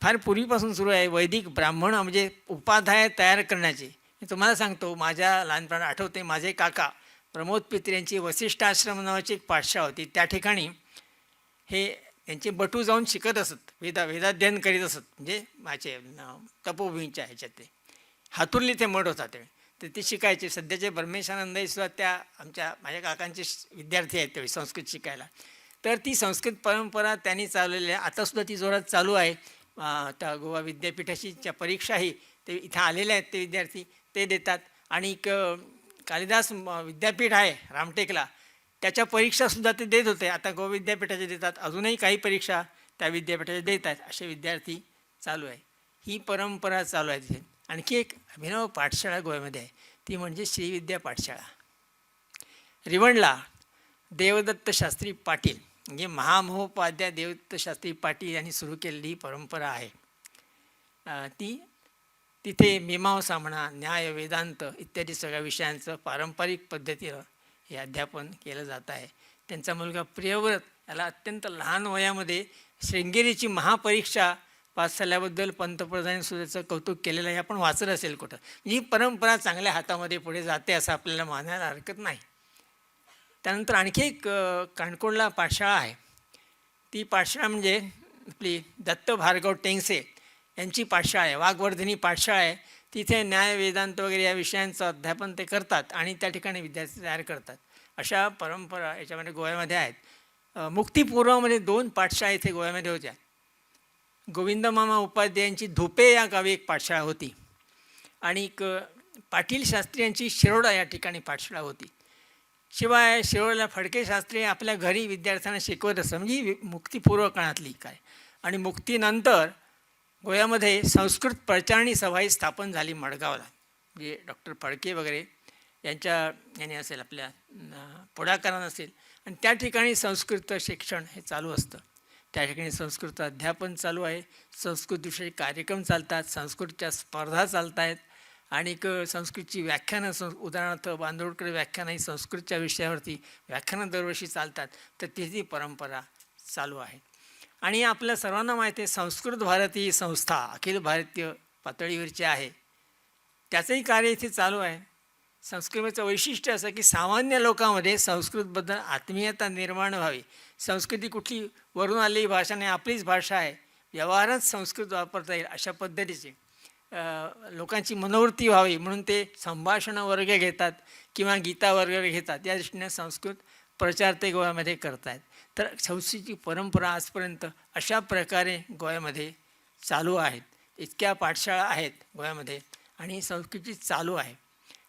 फार पूर्वीपासून सुरू आहे. वैदिक ब्राह्मण म्हणजे उपाध्याय तयार करण्याचे. मी तुम्हाला सांगतो, माझ्या लहानपणात आठवते, माझे काका प्रमोद पित्रे यांची वसिष्ठ आश्रम नावाची एक पाठशाळा होती. त्या ठिकाणी हे त्यांचे बटू जाऊन शिकत असत, वेदाध्ययन करीत असत. म्हणजे माझे तपोभूमीच्या ह्याच्यात ते हातुर्ली ते मठ होता तर ते शिकायचे. सध्याचे ब्रह्मेशानंदसुद्धा त्या माझ्या काकांचे विद्यार्थी आहेत त्यावेळी संस्कृत शिकायला. तर ती संस्कृत परंपरा त्यांनी चालवलेली आहे. आतासुद्धा ती जोरात चालू आहे. त्या गोवा विद्यापीठाची ज्या परीक्षाही ते इथं आलेले आहेत ते विद्यार्थी ते देतात. आणि कालिदास विद्यापीठ आहे रामटेकला, त्याच्या परीक्षासुद्धा ते देत होते. आता गोवा विद्यापीठाचे देतात, अजूनही काही परीक्षा त्या विद्यापीठाचे देत आहेत. असे विद्यार्थी चालू आहे. ही परंपरा चालू आहे तिथे. आणखी एक अभिनव पाठशाळा गोव्यामध्ये आहे, ती म्हणजे श्रीविद्या पाठशाळा. रिवणला देवदत्त शास्त्री पाटील म्हणजे महामहोपाध्याय देवदत्त शास्त्री पाटील यांनी सुरू केलेली ही परंपरा आहे. तिथे मीमांसा म्हणा, न्याय, वेदांत इत्यादी सगळ्या विषयांचं पारंपरिक पद्धतीनं हे अध्यापन केलं जात आहे. त्यांचा मुलगा प्रियव्रत याला अत्यंत लहान वयामध्ये शृंगेरीची महापरीक्षा पास झाल्याबद्दल पंतप्रधानांनी सुद्धा कौतुक केलेलं आहे. आपण वाचलं असेल कुठं. ही परंपरा चांगल्या हातामध्ये पुढे जाते असं आपल्याला मानायला हरकत नाही. त्यानंतर आणखी एक काणकोणला पाठशाळा आहे. ती पाठशाळा म्हणजे आपली दत्त भार्गव टेंगसे यांची पाठशाळा आहे, वाघवर्धिनी पाठशाळा आहे. तिथे न्याय, वेदांत वगैरे या विषयांचं अध्यापन ते करतात आणि त्या ठिकाणी विद्यार्थी तयार करतात. अशा परंपरा याच्यामध्ये गोव्यामध्ये आहेत. मुक्तीपूर्वामध्ये 2 पाठशाळा इथे गोव्यामध्ये होत्या. गोविंदमामा उपाध्यायांची धुपे या गावी एक पाठशाळा होती आणि पाटील शास्त्री यांची शिरोडा या ठिकाणी पाठशाळा होती. शिवाय शिरोड्याला फडके शास्त्री आपल्या घरी विद्यार्थ्यांना शिकवत असत, म्हणजे मुक्तीपूर्व काळातली काय. आणि मुक्तीनंतर गोव्यामध्ये संस्कृत प्रचारणी सभाही स्थापन झाली मडगावला, म्हणजे डॉक्टर फडके वगैरे याने असेल, आपल्या पुढाकारानं असेल. आणि त्या ठिकाणी संस्कृत शिक्षण हे चालू असतं. त्या ठिकाणी संस्कृत अध्यापन चालू आहे, संस्कृतविषयी कार्यक्रम चालतात, संस्कृतच्या स्पर्धा चालत आहेत. आणि संस्कृतची व्याख्यानं, उदाहरणार्थ बांदोडकर व्याख्यान ही संस्कृतच्या विषयावरती व्याख्यानं दरवर्षी चालतात. तर ती परंपरा चालू आहे. आणि आपल्या सर्वांना माहिती आहे, संस्कृत भारती ही संस्था अखिल भारतीय पातळीवरची आहे. त्याचंही कार्य इथे चालू आहे. संस्कृतीचं वैशिष्ट्य असं की सामान्य लोकांमध्ये संस्कृतबद्दल आत्मीयता निर्माण व्हावी. संस्कृती कुठली वरून आलेली भाषा नाही, आपलीच भाषा आहे, व्यवहारात संस्कृत वापरता येईल अशा पद्धतीचे लोकांची मनोवृत्ती व्हावी म्हणून ते संभाषण वर्ग घेतात किंवा गीता वर्ग घेतात. या दृष्टीने संस्कृत प्रचार ते गोव्यामध्ये करत आहेत. तर संस्कृतीची परंपरा आजपर्यंत अशा प्रकारे गोव्यामध्ये चालू आहेत. इतक्या पाठशाळा आहेत गोव्यामध्ये आणि संस्कृती चालू आहे.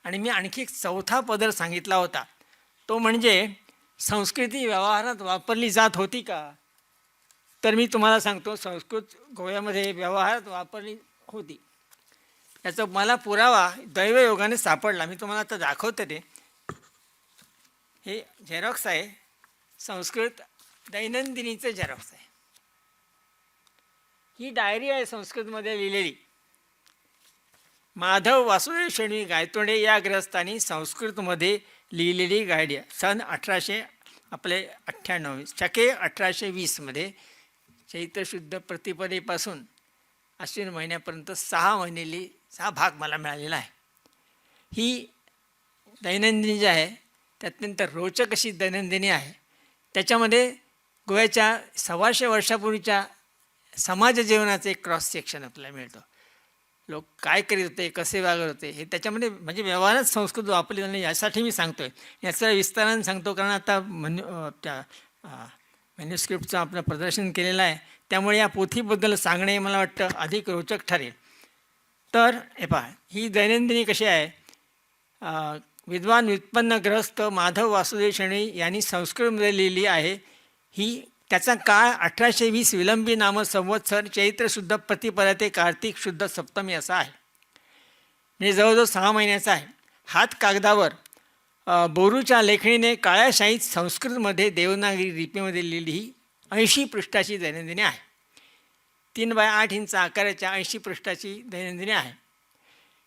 आणि मी आणखी एक चौथा पदर सांगितला होता, तो म्हणजे संस्कृती व्यवहारात वापरली जात होती का. तर मी तुम्हाला सांगतो, संस्कृत गोव्यामध्ये व्यवहारात वापरली होती. याचा मला पुरावा दैवयोगाने सापडला. मी तुम्हाला आता दाखवते. ते हे झेरॉक्स आहे, संस्कृत दैनंदिनीचं झेरॉक्स आहे. ही डायरी आहे संस्कृतमध्ये लिहिलेली. माधव वासुदेव शेणवी गायतोंडे या ग्रस्थांनी संस्कृतमध्ये लिहिलेली गायडी सन 1898 शके 1820मध्ये चैत्रशुद्ध प्रतिपदेपासून अश्विन महिन्यापर्यंत 6 भाग मला मिळालेला आहे. ही दैनंदिनी जी आहे ती अत्यंत रोचक अशी दैनंदिनी आहे. त्याच्यामध्ये गोव्याच्या 125 वर्षापूर्वीच्या समाज जीवनाचं एक क्रॉस सेक्शन आपल्याला मिळतं. लोक काय करीत होते, कसे वागत होते, हे त्याच्यामध्ये म्हणजे व्यवहारात संस्कृत वापरली जाणे यासाठी मी सांगतो आहे. याचा विस्ताराने सांगतो कारण आता त्या मॅन्युस्क्रिप्टचं आपलं प्रदर्शन केलेलं आहे, त्यामुळे या पोथीबद्दल सांगणे मला वाटतं अधिक रोचक ठरेल. तर हे पहा, ही दैनंदिनी कशी आहे. विद्वान व्युत्पन्न ग्रस्त माधव वासुदेव शेणवी यांनी संस्कृतमध्ये लिहिली आहे. ही त्याचा काळ 1820 विलंबी नाम संवत्सर चैत्र शुद्ध प्रतिपदा ते कार्तिक शुद्ध सप्तमी असा आहे. म्हणजे जवळजवळ 6 महिन्याचा आहे. हात कागदावर बोरूच्या लेखणीने काळ्या शाईत संस्कृतमध्ये देवनागरी लिपीमध्ये लिहिली ही 80 पृष्ठाची दैनंदिनी आहे. 3x8 इंच आकाराच्या 80 पृष्ठाची दैनंदिनी आहे.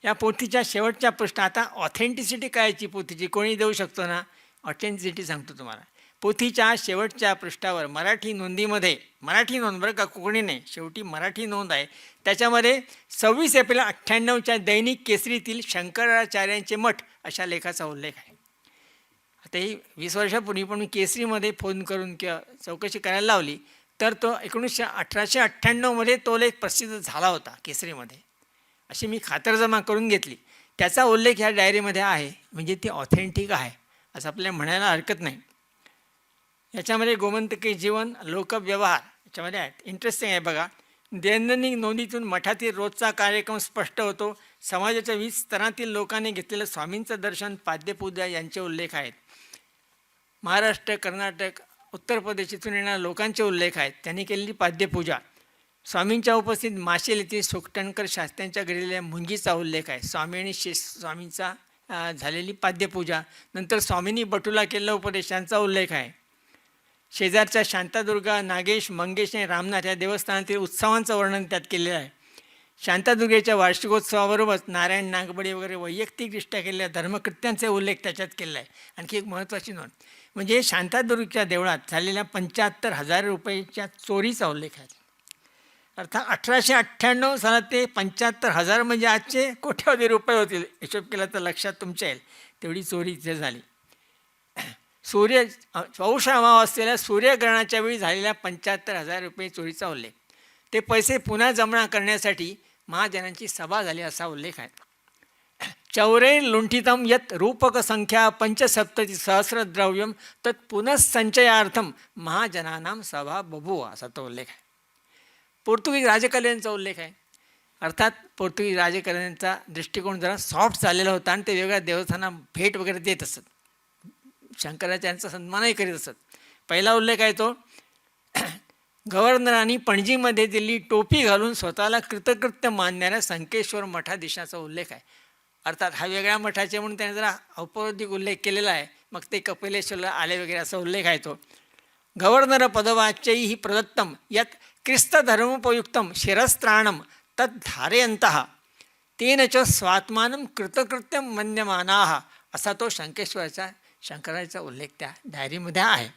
या पोथीच्या शेवटच्या पृष्ठ, आता ऑथेंटिसिटी कायची पोथीची कोणी देऊ शकतो ना, ऑथेंटिसिटी सांगतो तुम्हाला. पोथीच्या शेवटच्या पृष्ठावर मराठी नोंदीमध्ये, मराठी नोंद बरं का, कोकणी नाही, शेवटी मराठी नोंद आहे. त्याच्यामध्ये 26 एप्रिल 98च्या दैनिक केसरीतील शंकराचार्यांचे मठ अशा लेखाचा उल्लेख आहे. आता ही 20 वर्षापूर्वी पण मी केसरीमध्ये फोन करून किंवा चौकशी करायला लावली तर तो 1898मध्ये तो लेख प्रसिद्ध झाला होता केसरीमध्ये, अशी मी खातरजमा करून घेतली. त्याचा उल्लेख ह्या डायरीमध्ये आहे, म्हणजे ती ऑथेंटिक आहे असं आपल्याला म्हणायला हरकत नाही. याच्यामध्ये गोमंतकी जीवन, लोकव्यवहार याच्यामध्ये आहेत. इंटरेस्टिंग आहे बघा. दैनंदिन नोंदीतून मठातील रोजचा कार्यक्रम स्पष्ट होतो. समाजाच्या 20 स्तरातील लोकांनी घेतलेलं स्वामींचं दर्शन, पाद्यपूजा यांचे उल्लेख आहेत. महाराष्ट्र, कर्नाटक, उत्तर प्रदेश इथून येणाऱ्या लोकांचे उल्लेख आहेत. त्यांनी केलेली पाद्यपूजा, स्वामींच्या उपस्थित माशेल येथील सोकटणकर शास्त्र्यांच्या घडलेल्या मुंजीचा उल्लेख आहे. स्वामी आणि स्वामींचा झालेली पाद्यपूजा, नंतर स्वामींनी बटूला केलेला उपदेशांचा उल्लेख आहे. शेजारच्या शांतादुर्गा, नागेश, मंगेश आणि रामनाथ या देवस्थानातील उत्सवांचं वर्णन त्यात केलेलं आहे. शांतादुर्गेच्या वार्षिकोत्सवाबरोबरच नारायण, नागबडी वगैरे वैयक्तिकदृष्ट्या केलेल्या धर्मकृत्यांचे उल्लेख त्याच्यात केलेला आहे. आणखी एक महत्त्वाची नोंद म्हणजे शांतादुर्गच्या देवळात झालेल्या 75,000 रुपयाच्या चोरीचा उल्लेख आहे. अर्थात 1898 सालात ते 75,000 म्हणजे आजचे कोट्यावधी रुपये होतील. हिशोब केला तर लक्षात तुमच्या येईल तेवढी चोरी इथे झाली. पौष अमावास्येला सूर्यग्रहणाच्या वेळी झालेल्या 75,000 रुपये चोरीचा उल्लेख. ते पैसे पुन्हा जमा करण्यासाठी महाजनांची सभा झाली असा उल्लेख आहे. चौरे लुंठितम यत रूपक संख्या पंचसप्तती सहस्रद्रव्यम तत् पुनःसंचयार्थम महाजनानां सभा बभूव असा तो उल्लेख आहे. पोर्तुगीज राजकलेंचा उल्लेख आहे. अर्थात पोर्तुगीज राजकारण्यांचा दृष्टिकोन जरा सॉफ्ट झालेला होता आणि ते वेगळ्या देवस्थानांना भेट वगैरे देत असत, शंकराचार्यांचा सन्मानही करीत असत. पहिला उल्लेख आहे तो गव्हर्नरांनी पणजीमध्ये दिलेली टोपी घालून स्वतःला कृतकृत्य मानणाऱ्या संकेश्वर मठाधीशाचा उल्लेख आहे. अर्थात हा वेगळ्या मठाचे म्हणून त्याने जरा औपचारिक उल्लेख केलेला आहे. मग ते कपिलेश्वरला आले वगैरे असा उल्लेख आहे तो. गव्हर्नर पदवाच्यैः प्रदत्तम यत् ख्रिस्तधर्मोपयुक्तम शिरस्त्राणम तत् धारयन्तः तेन च स्वात्मानं कृतकृत्यं मन्यमानाः असा तो शंकराचा उल्लेख त्या डायरीमध्ये आहे.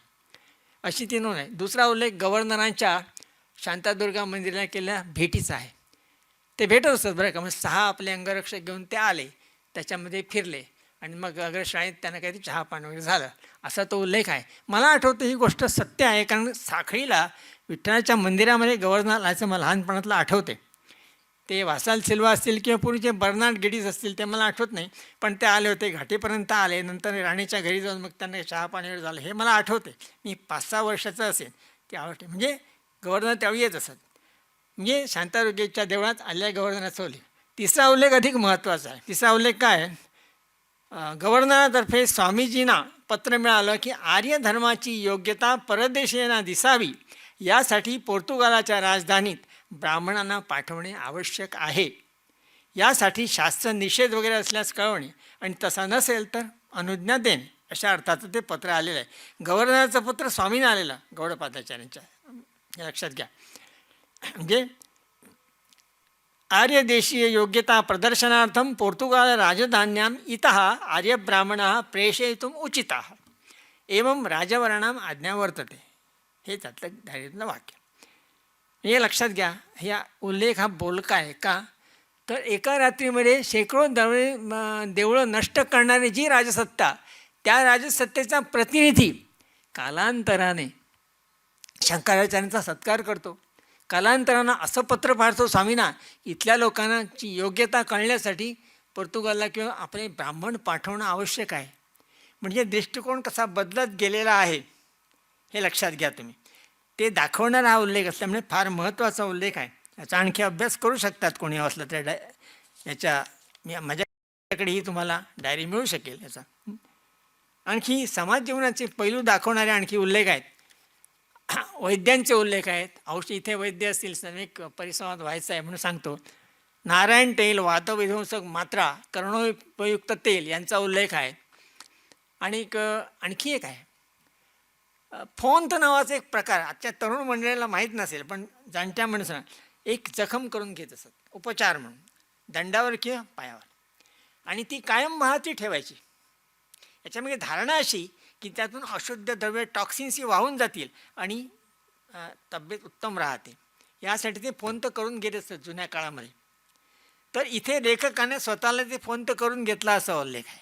अशी ती नोंद आहे. दुसरा उल्लेख गव्हर्नरांच्या शांतादुर्गा मंदिराला केलेल्या भेटीचा आहे. ते भेटत असतात बरं का. मग 6 आपले अंगरक्षक घेऊन ते आले, त्याच्यामध्ये फिरले आणि मग अग्रश्राणीत त्यांना काहीतरी चहा पाणी वगैरे झालं असा तो उल्लेख आहे. मला आठवतं ही गोष्ट सत्य आहे, कारण साखळीला विठ्ठलाच्या मंदिरामध्ये गव्हर्नर आल्याचं मला लहानपणातलं आठवते. ते वासाल सिल्वा असतील किंवा पूर्वीचे बर्नार्ड गेडीज असतील ते मला आठवत नाही, पण ते आले होते, घाटीपर्यंत आले. नंतर राणीच्या घरी जाऊन मग त्यांना चहा पाणी वगैरे झालं हे मला आठवते. मी 5-6 वर्षाचं असेल ती आवडते. म्हणजे गव्हर्नर त्यावेळी येत असत. म्हणजे शांतादुर्गेच्या देवळात आलेल्या गव्हर्नराचा उल्लेख. तिसरा उल्लेख अधिक महत्त्वाचा आहे. तिसरा उल्लेख काय आहे? गव्हर्नरातर्फे स्वामीजींना पत्र मिळालं की आर्य धर्माची योग्यता परदेशीयांना दिसावी यासाठी पोर्तुगालाच्या राजधानीत ब्राह्मणांना पाठवणे आवश्यक आहे. यासाठी शास्त्र निषेध वगैरे असल्यास कळवणे आणि तसा नसेल तर अनुज्ञा देणे अशा अर्थाचं ते पत्र आलेलं आहे. गव्हर्नरचं पत्र स्वामींना आलेलं गौडपादाचार्यांच्या, हे लक्षात घ्या. म्हणजे आर्यदेशीय योग्यता प्रदर्शनार्थं पोर्तुगाल राजधान्याम् इतः आर्यब्राह्मणाः प्रेषयितुम् उचिताः एवं राजवर्णाम् आज्ञा वर्तते. हे त्यातलं डायरीतलं वाक्य. हे लक्षात घ्या. ह्या उल्लेख हा बोलका आहे का, तर एका रात्रीमध्ये शेकडो देवळं नष्ट करणारी जी राजसत्ता, त्या राजसत्तेचा प्रतिनिधी कालांतराने शंकराचार्यांचा सत्कार करतो. कालांतरानं असं पत्र पाठवतो स्वामींना, इथल्या लोकांची योग्यता कळण्यासाठी पोर्तुगालला किंवा आपले ब्राह्मण पाठवणं आवश्यक आहे. म्हणजे दृष्टिकोन कसा बदलत गेलेला आहे हे लक्षात घ्या तुम्ही. ते दाखवणारा हा उल्लेख असल्यामुळे फार महत्त्वाचा उल्लेख आहे. याचा आणखी अभ्यास करू शकतात कोणी असलं तर. माझ्याकडेही तुम्हाला डायरी मिळू शकेल. याचा आणखी समाज जीवनाचे पैलू दाखवणारे आणखी उल्लेख आहेत. वैद्यांचे उल्लेख आहेत. औषध इथे वैद्य असतील, एक परिसंवाद व्हायचा आहे म्हणून सांगतो. नारायण तेल, वातविध्वंसक मात्रा, कर्णोपयुक्त तेल यांचा उल्लेख आहे. आणि आणखी एक आहे फोंत नावाचा एक प्रकार. आजच्या तरुण मंडळीला माहीत नसेल, पण जाणत्या माणसांना एक जखम करून घेत असत उपचार म्हणून, दंडावर किंवा पायावर, आणि ती कायम महाती ठेवायची. याच्यामध्ये धारणा अशी की त्यातून अशुद्ध द्रव्य टॉक्सिन्स वाहून जातील आणि तब्येत उत्तम राहते. यासाठी ते फोंत करून घेत असतात जुन्या काळामध्ये. तर इथे लेखकाने स्वतःला ते फोंत करून घेतला असा उल्लेख आहे.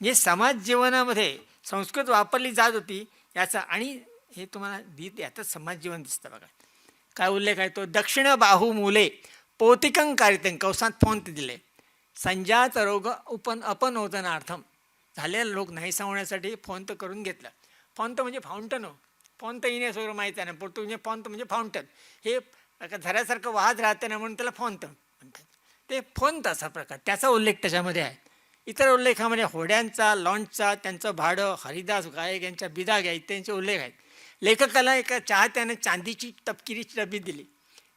म्हणजे समाज जीवनामध्ये संस्कृत वापरली जात होती याचा. आणि हे तुम्हाला यातच समाज जीवन दिसतं बघा. काय उल्लेख आहे तो? दक्षिण बाहू मूले पौतिकं कारितं, कंसात फोंत दिले, संजात रोग अपनोदनार्थम, झालेला रोग नाही सांगण्यासाठी फोंत करून घेतलं. फोंत म्हणजे फाउंटन हो. फोंत इनेस वगैरे माहिती आहे ना, पोर्तुगीज फोंत म्हणजे फाउंटन. हे झऱ्यासारखं वाहत राहते ना म्हणून त्याला फोंत म्हणतात. ते फोंत असा प्रकार, त्याचा उल्लेख त्याच्यामध्ये आहे. इतर उल्लेखामध्ये होड्यांचा, लॉन्चचा, त्यांचं भाडं, हरिदास गायक यांच्या बिदाग्या इत्यादींचे उल्लेख आहेत. लेखकाला एका चाहत्याने चांदीची तपकिरीची डबी दिली.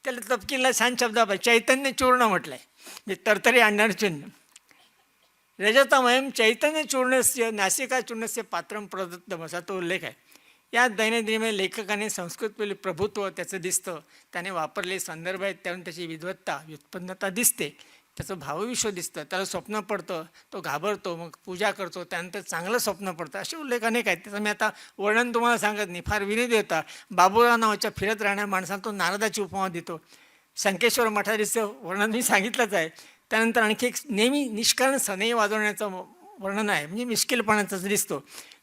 त्याला तपकिरीला छान शब्द चैतन्य चूर्ण म्हटलं आहे, म्हणजे तरतरी आणणार चिन्ह. रजतमयम चैतन्य चूर्णस्य नासिका चूर्णस्य पात्रम प्रदत्तम असा तो उल्लेख आहे. या दैनंदिनीमध्ये लेखकाने संस्कृत प्रभुत्व त्याचं दिसतं. त्याने वापरले संदर्भ आहेत, त्यातून त्याची विद्वत्ता, व्युत्पन्नता दिसते. त्याचं भावविश्व दिसतं. त्याला स्वप्न पडतं, तो घाबरतो, मग पूजा करतो, त्यानंतर चांगलं स्वप्न पडतं. असे उल्लेख अनेक आहेत. त्याचं मी आता वर्णन तुम्हाला सांगत नाही, फार विनोदी होता. बाबूराव नावाच्या फिरत राहणाऱ्या माणसाला तो नारदाची उपमा देतो. संकेश्वर मठाधीशचं वर्णन मी सांगितलंच आहे. त्यानंतर आणखी एक नेहमी निष्कारण सनई वाजवण्याचं वर्णन आहे, म्हणजे मिश्किलपणाचं दिसतो.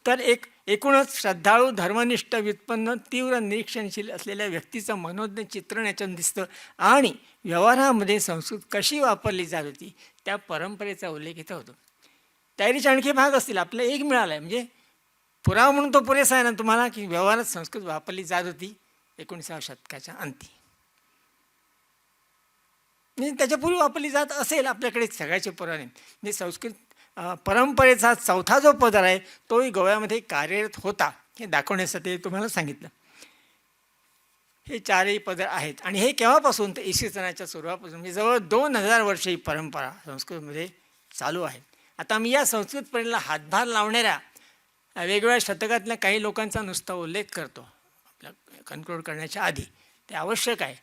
तर एकूणच श्रद्धाळू, धर्मनिष्ठ, व्युत्पन्न, तीव्र निरीक्षणशील असलेल्या व्यक्तीचं मनोज्ञ चित्रण याच्यातून दिसतं. आणि व्यवहारामध्ये संस्कृत कशी वापरली जात होती त्या परंपरेचा उल्लेख इथं होतो. डायरीचे आणखी भाग असतील. आपलं एक मिळाला आहे, म्हणजे पुरावा म्हणून तो पुरेसा आहे ना तुम्हाला, की व्यवहारात संस्कृत वापरली जात होती 19व्या शतकाच्या अंती. म्हणजे त्याच्यापूर्वी वापरली जात असेल आपल्याकडे सगळ्याचे पुराणे. म्हणजे संस्कृत परंपरेचा चौथा जो पदर आहे तोही गोव्यामध्ये कार्यरत होता हे दाखवण्यासाठी तुम्हाला सांगितलं. हे चारही पदर आहेत आणि हे केव्हापासून तर इसवी सनाच्या सुरुवातीपासून म्हणजे जवळ 2000 वर्ष ही परंपरा संस्कृतमध्ये चालू आहे. आता मी या संस्कृत परंपरेला हातभार लावणाऱ्या वेगवेगळ्या शतकातल्या काही लोकांचा नुसता उल्लेख करतो आपल्या कन्क्लूड करण्याच्या आधी. ते आवश्यक आहे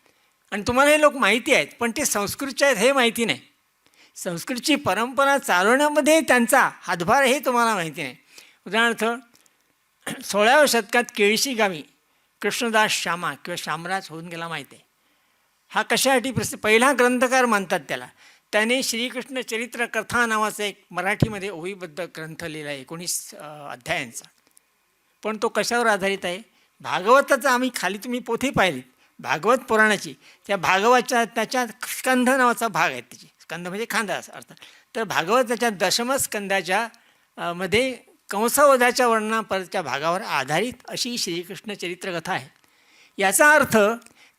आणि तुम्हाला हे लोक माहिती आहेत पण ते संस्कृतचे आहेत हे माहिती नाही. संस्कृतची परंपरा चालवण्यामध्ये त्यांचा हातभार हे तुम्हाला माहिती नाही. उदाहरणार्थ 16व्या शतकात केळशी गावी कृष्णदास श्यामा किंवा श्यामराज होऊन गेला माहीत आहे. हा कशासाठी पहिला ग्रंथकार मानतात त्याला. त्याने श्रीकृष्ण चरित्र कथा नावाचा एक मराठीमध्ये ओवीबद्ध ग्रंथ लिहिला आहे 19 अध्यायांचा. पण तो कशावर आधारित आहे? भागवताचा आम्ही खाली तुम्ही पोथी पाहिली भागवत पुराणाची, त्या भागवताच्या त्याच्या स्कंध नावाचा भाग आहे. त्याची स्कंध म्हणजे खांदा असा अर्थ. तर भागवताच्या दशमस्कंदाच्या मध्ये कंसवधाच्या वर्णनापर्यंतच्या भागावर आधारित अशी श्रीकृष्ण चरित्रकथा आहे. याचा अर्थ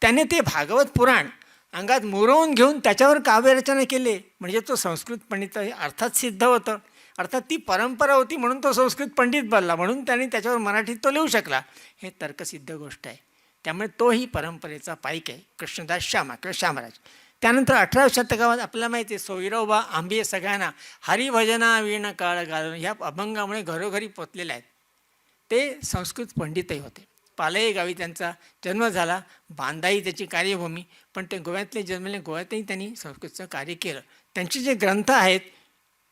त्याने ते भागवत पुराण अंगात मुरवून घेऊन त्याच्यावर काव्यरचना केली म्हणजे तो संस्कृत पंडित अर्थात सिद्ध होतं. अर्थात ती परंपरा होती म्हणून तो संस्कृत पंडित बनला, म्हणून त्याने त्याच्यावर मराठीत तो लिहू शकला. हे तर्कसिद्ध गोष्ट आहे. त्यामुळे तोही परंपरेचा पाईक आहे कृष्णदास श्यामा किंवा श्यामराज. त्यानंतर 18व्या शतकात आपल्याला माहिती आहे सोयरावबा आंबे सगळ्यांना हरिभजना वीण काळ घालून ह्या अभंगामुळे घरोघरी पोचलेले आहेत. ते संस्कृत पंडितही होते. पालई गावी त्यांचा जन्म झाला. बांदाई त्याची कार्यभूमी, पण ते गोव्यातले जन्मले गोव्यातही त्यांनी संस्कृतचं कार्य केलं. त्यांचे जे ग्रंथ आहेत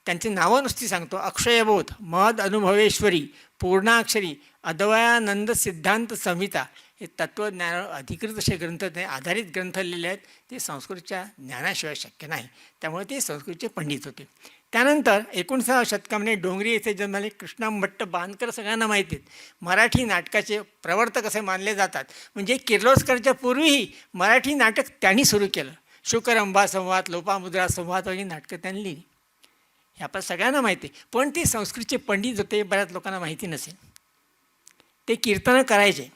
त्यांची नावं नुसती सांगतो. अक्षयबोध, महद अनुभवेश्वरी, पूर्णाक्षरी, अद्वयानंद सिद्धांत संहिता हे तत्त्वज्ञानावर अधिकृत असे ग्रंथ ते आधारित ग्रंथ लिहिले आहेत. ते संस्कृतच्या ज्ञानाशिवाय शक्य नाही. त्यामुळे ते संस्कृतचे पंडित होते. त्यानंतर 19व्या शतकामध्ये डोंगरी येथे जन्मले कृष्णाम भट्ट बांधकर सगळ्यांना माहिती आहेत. मराठी नाटकाचे प्रवर्तक असे मानले जातात. म्हणजे किर्लोस्करच्या पूर्वीही मराठी नाटक त्यांनी सुरू केलं. शुकरंबा संवाद, लोपामुद्रा संवाद वगैरे नाटकं त्यांनी लिहिली. हे आपण सगळ्यांना माहिती आहे. पण ते संस्कृतचे पंडित होते, बऱ्याच लोकांना माहिती नसेल. ते कीर्तनं करायचे.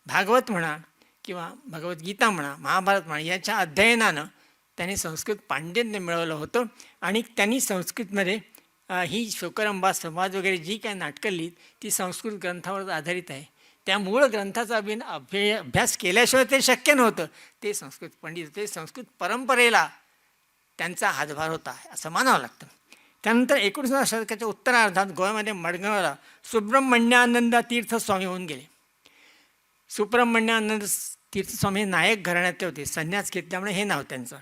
भागवत म्हणा किंवा भगवद्गीता म्हणा, महाभारत म्हणा याच्या अध्ययनानं त्यांनी संस्कृत पांडित्य मिळवलं होतं आणि त्यांनी संस्कृतमध्ये ही शुकरंबा संवाद वगैरे जी काय नाटकं लिहित ती संस्कृत ग्रंथावर आधारित आहे. त्या मूळ ग्रंथाचा अभ्यास केल्याशिवाय ते शक्य नव्हतं. ते संस्कृत पंडित होते. संस्कृत परंपरेला त्यांचा हातभार होता असं मानावं लागतं. त्यानंतर 19व्या शतकाच्या उत्तरार्धात गोव्यामध्ये मडगावला सुब्रह्मण्यानंद तीर्थस्वामी होऊन गेले. सुब्रह्मण्यानंद तीर्थस्वामी नायक घराण्यातले होते. संन्यास घेतल्यामुळे हे नाव त्यांचं.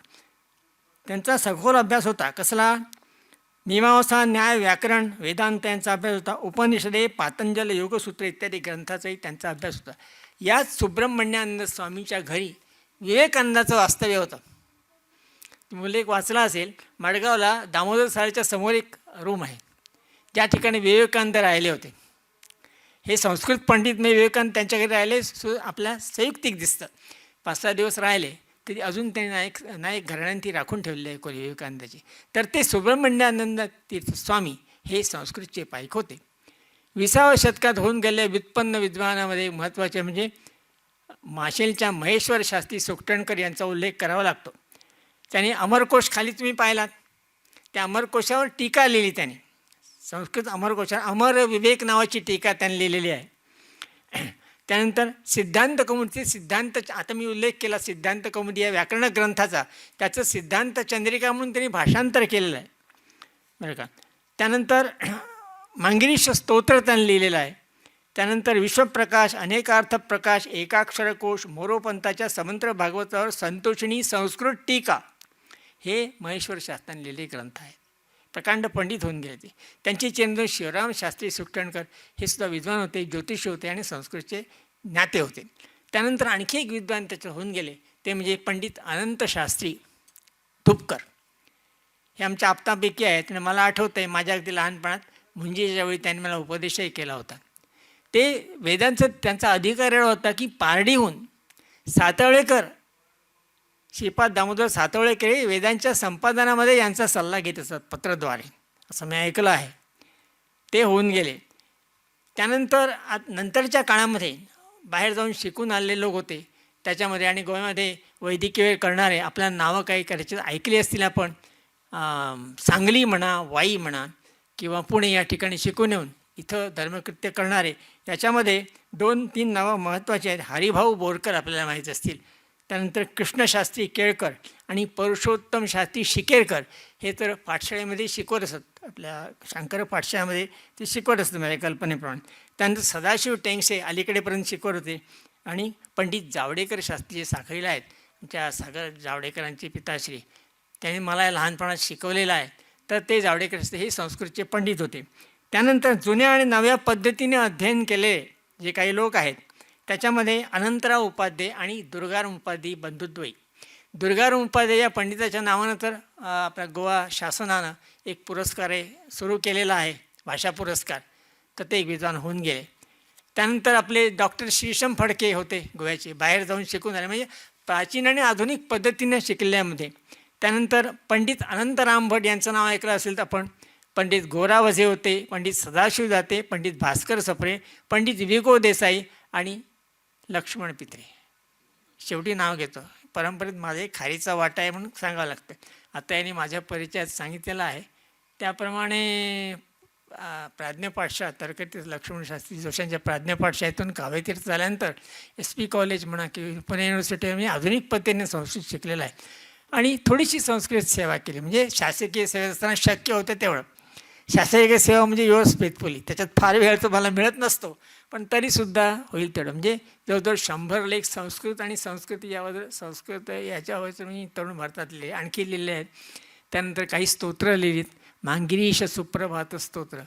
त्यांचा सखोल अभ्यास होता. कसला? मीमांसा, न्याय, व्याकरण, वेदांत यांचा अभ्यास होता. उपनिषदे, पातंजल, योगसूत्र इत्यादी ग्रंथाचाही त्यांचा अभ्यास होता. याच सुब्रह्मण्यानंद स्वामीच्या घरी विवेकानंदाचं वास्तव्य होतं. मुले एक वाचला असेल, मडगावला दामोदर साळच्या समोर एक रूम आहे ज्या ठिकाणी विवेकानंद राहिले होते. हे संस्कृत पंडित म्हणजे विवेकानंद त्यांच्या घरी राहिले आपल्या संयुक्तिक दिसतं. 5-6 दिवस राहिले तरी अजून त्यांनी नायक घराण्याने ती राखून ठेवलेली आहे कोणी विवेकानंदाची. तर ते सुब्रह्मण्यानंद तीर्थस्वामी हे संस्कृतचे पाईक होते. 20व्या शतकात होऊन गेलेल्या व्युत्पन्न विद्वानामध्ये महत्त्वाचे म्हणजे माशेलच्या महेश्वर शास्त्री सुकटणकर यांचा उल्लेख करावा लागतो. त्यांनी अमरकोश खाली तुम्ही पाहिलात, त्या अमरकोशावर टीका लिहिली त्यांनी. संस्कृत अमरकोशावर अमर विवेक नावाची टीका त्यांनी लिहिलेली आहे. त्यानंतर सिद्धांत कौमुदी, सिद्धांत आता मी उल्लेख केला सिद्धांत कौमुदी या व्याकरण ग्रंथाचा, त्याचं सिद्धांत चंद्रिका म्हणून त्यांनी भाषांतर केलेलं आहे बरं का. त्यानंतर मांगिरीश स्तोत्र त्यांनी लिहिलेलं आहे. त्यानंतर विश्वप्रकाश, अनेकार्थ प्रकाश, एकाक्षरकोश, मोरोपंताच्या समंत्र भागवतावर संतोषिणी संस्कृत टीका हे महेश्वर शास्त्राने लिहिलेले ग्रंथ आहेत. प्रकांड पंडित होऊन गेले ते. त्यांचे चंद्र शिवराम शास्त्री सुकटणकर हे सुद्धा विद्वान होते, ज्योतिषी होते आणि संस्कृतचे ज्ञाते होते. त्यानंतर आणखी एक विद्वान त्याचे होऊन गेले ते म्हणजे पंडित अनंत शास्त्री धुपकर. हे आमच्या आप्तापैकी आहेत आणि मला आठवतं आहे माझ्या अगदी लहानपणात मुंजीच्या वेळी त्यांनी मला उपदेशही केला होता. ते वेदांचं त्यांचा अधिकार एवढा होता की पारडीहून सातवळेकर, श्रीपाद दामोदर सातवळेकर वेदांच्या संपादनामध्ये यांचा सल्ला घेत असतात पत्राद्वारे, असं मी ऐकलं आहे. ते होऊन गेले. त्यानंतर नंतरच्या काळामध्ये बाहेर जाऊन शिकून आलेले लोक होते त्याच्यामध्ये. आणि गोव्यामध्ये वैद्यकीय करणारे आपल्याला नावं काही करायची ऐकली असतील आपण. सांगली म्हणा, वाई म्हणा किंवा पुणे या ठिकाणी शिकून येऊन इथं धर्मकृत्य करणारे, याच्यामध्ये 2-3 नावं महत्त्वाची आहेत. हरिभाऊ बोरकर आपल्याला माहीत असतील, त्यानंतर कृष्णशास्त्री केळकर आणि पुरुषोत्तम शास्त्री शिकेरकर. हे तर पाठशाळेमध्ये शिकवत असत, आपल्या शंकर पाठशाळेमध्ये ते शिकवत असतं माझ्या कल्पनेप्रमाणे. त्यानंतर सदाशिव टेंगसे अलीकडेपर्यंत शिकवत होते. आणि पंडित जावडेकर शास्त्री जे साखळीला आहेत, त्या सागर जावडेकरांचे पिताश्री, त्यांनी मला लहानपणात शिकवलेलं आहे. तर ते जावडेकर हे संस्कृतचे पंडित होते. त्यानंतर जुन्या आणि नव्या पद्धतीने अध्ययन केले जे काही लोक आहेत, त्याच्यामध्ये अनंतराव उपाध्ये आणि दुर्गाराम उपाध्ये बंधुद्वयी. दुर्गाराम उपाध्ये या पंडिताच्या नावानं तर आपल्या गोवा शासनानं एक पुरस्कार सुरू केलेला आहे, भाषा पुरस्कार. तर ते एक विद्वान होऊन गेले. त्यानंतर आपले डॉक्टर श्रीशम फडके होते, गोव्याचे, बाहेर जाऊन शिकून आले, म्हणजे प्राचीन आणि आधुनिक पद्धतीने शिकल्यामध्ये. त्यानंतर पंडित अनंतराम भट यांचं नाव ऐकलं असेल तर आपण. पंडित गोरा वझे होते, पंडित सदाशिव दाते, पंडित भास्कर सप्रे, पंडित विगो देसाई आणि लक्ष्मण पित्रे. शेवटी नाव घेतो, परंपरेत माझा एक खारीचा वाटा आहे म्हणून सांगावं लागतं. आता यांनी माझ्या परिचयात सांगितलेलं आहे त्याप्रमाणे प्राज्ञपाठशाळा तर्कतीर्थ लक्ष्मण शास्त्री जोशांच्या प्राज्ञपाठशाळेतून काव्यतीर्थ झाल्यानंतर SP कॉलेज म्हणा किंवा पुणे युनिव्हर्सिटी मी आधुनिक पद्धतीने संस्कृत शिकलेलं आहे. आणि थोडीशी संस्कृत सेवा केली, म्हणजे शासकीय सेवेत असताना शक्य होतं तेवढं. शासकीय सेवा म्हणजे युअर्स फेथफुली, त्याच्यात फार वेळ तर मला मिळत नसतो, पण तरीसुद्धा होईल तेवढं. म्हणजे जवळजवळ 100 लेख संस्कृत आणि संस्कृती यावर, संस्कृत याच्यावर मी तरुण भारतातले आणखी लिहिले आहेत. त्यानंतर काही स्तोत्र लिहिलीत. मांगिरीश सुप्रभात स्तोत्र,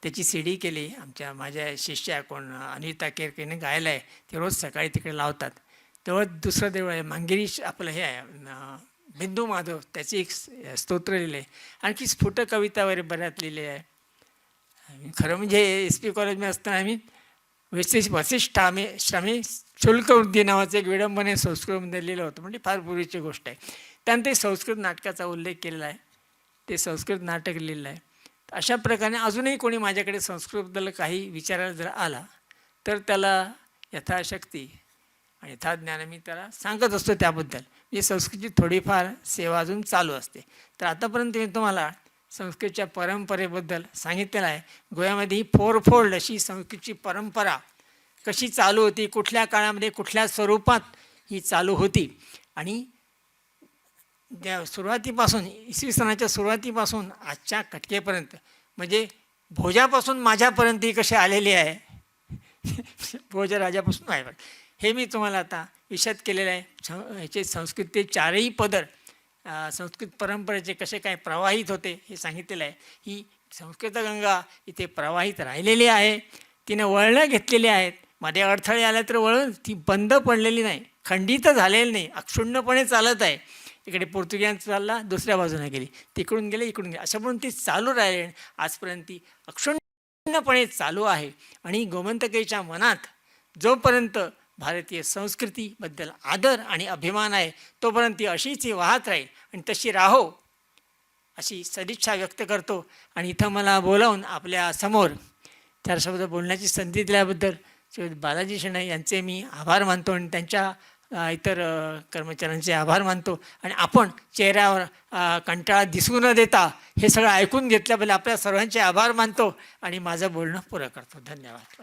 त्याची CD केली. माझ्या शिष्या कोण अनिता केरकेने गायला आहे, ते रोज सकाळी तिकडे लावतात. तेव्हा दुसरं देऊळ आहे मांगिरीश, आपलं हे आहे बिंदू माधव, त्याची एक स्तोत्र लिहिले आहे. आणखी स्फुट कविता वगैरे बऱ्याच लिहिले आहे. खरं म्हणजे SP कॉलेजमध्ये असताना आम्ही वसिष्ठामे श्रमे शुल्क वृद्धी नावाचं एक विडंबने संस्कृतमध्ये लिहिलं होतं, म्हणजे फार पूर्वीची गोष्ट आहे. त्यानंतर संस्कृत नाटकाचा उल्लेख केलेला आहे, ते संस्कृत नाटक लिहिलं आहे. अशा प्रकारे अजूनही कोणी माझ्याकडे संस्कृतबद्दल काही विचारायला जर आला तर त्याला यथाशक्ती आणि यथाज्ञान मी त्याला सांगत असतो त्याबद्दल. म्हणजे संस्कृतची थोडीफार सेवा अजून चालू असते. तर आतापर्यंत मी तुम्हाला संस्कृतच्या परंपरेबद्दल सांगितलेलं आहे. गोव्यामध्ये ही फोरफोल्ड अशी संस्कृतची परंपरा कशी चालू होती, कुठल्या काळामध्ये कुठल्या स्वरूपात ही चालू होती, आणि त्या सुरुवातीपासून इसवी सनाच्या सुरुवातीपासून आजच्या कटकेपर्यंत, म्हणजे भोजापासून माझ्यापर्यंत ही कशी आलेली आहे, भोजराजापासून आहे, हे मी तुम्हाला आता विशद केलेलं आहे. ह्याचे संस्कृतचे 4ही पदर संस्कृत परंपरेचे कसे काय प्रवाहित होते हे सांगितलेलं आहे. ही संस्कृतगंगा इथे प्रवाहित राहिलेली आहे, तिने वळणं घेतलेली आहेत. मध्ये अडथळे आले तर वळण ती बंद पडलेली नाही, खंडित झालेली नाही, अक्षुण्णपणे चालत आहे. इकडे पोर्तुगीज चालला, दुसऱ्या बाजूने गेली, तिकडून गेले, इकडून गेले, अशा म्हणून ती चालू राहिली. आजपर्यंत ती अक्षुण्णपणे चालू आहे. आणि गोमंतकेच्या मनात जोपर्यंत भारतीय संस्कृतीबद्दल आदर आणि अभिमान आहे तोपर्यंत ती अशीच ही वाहत राहील आणि तशी राहो अशी सदिच्छा व्यक्त करतो. आणि इथं मला बोलावून आपल्या समोर 4 शब्द बोलण्याची संधी दिल्याबद्दल बालाजी शेणे यांचे मी आभार मानतो आणि त्यांच्या इतर कर्मचाऱ्यांचे आभार मानतो. आणि आपण चेहऱ्यावर कंटाळा दिसू न देता हे सगळं ऐकून घेतल्याबद्दल आपल्या सर्वांचे आभार मानतो आणि माझं बोलणं पुरं करतो. धन्यवाद.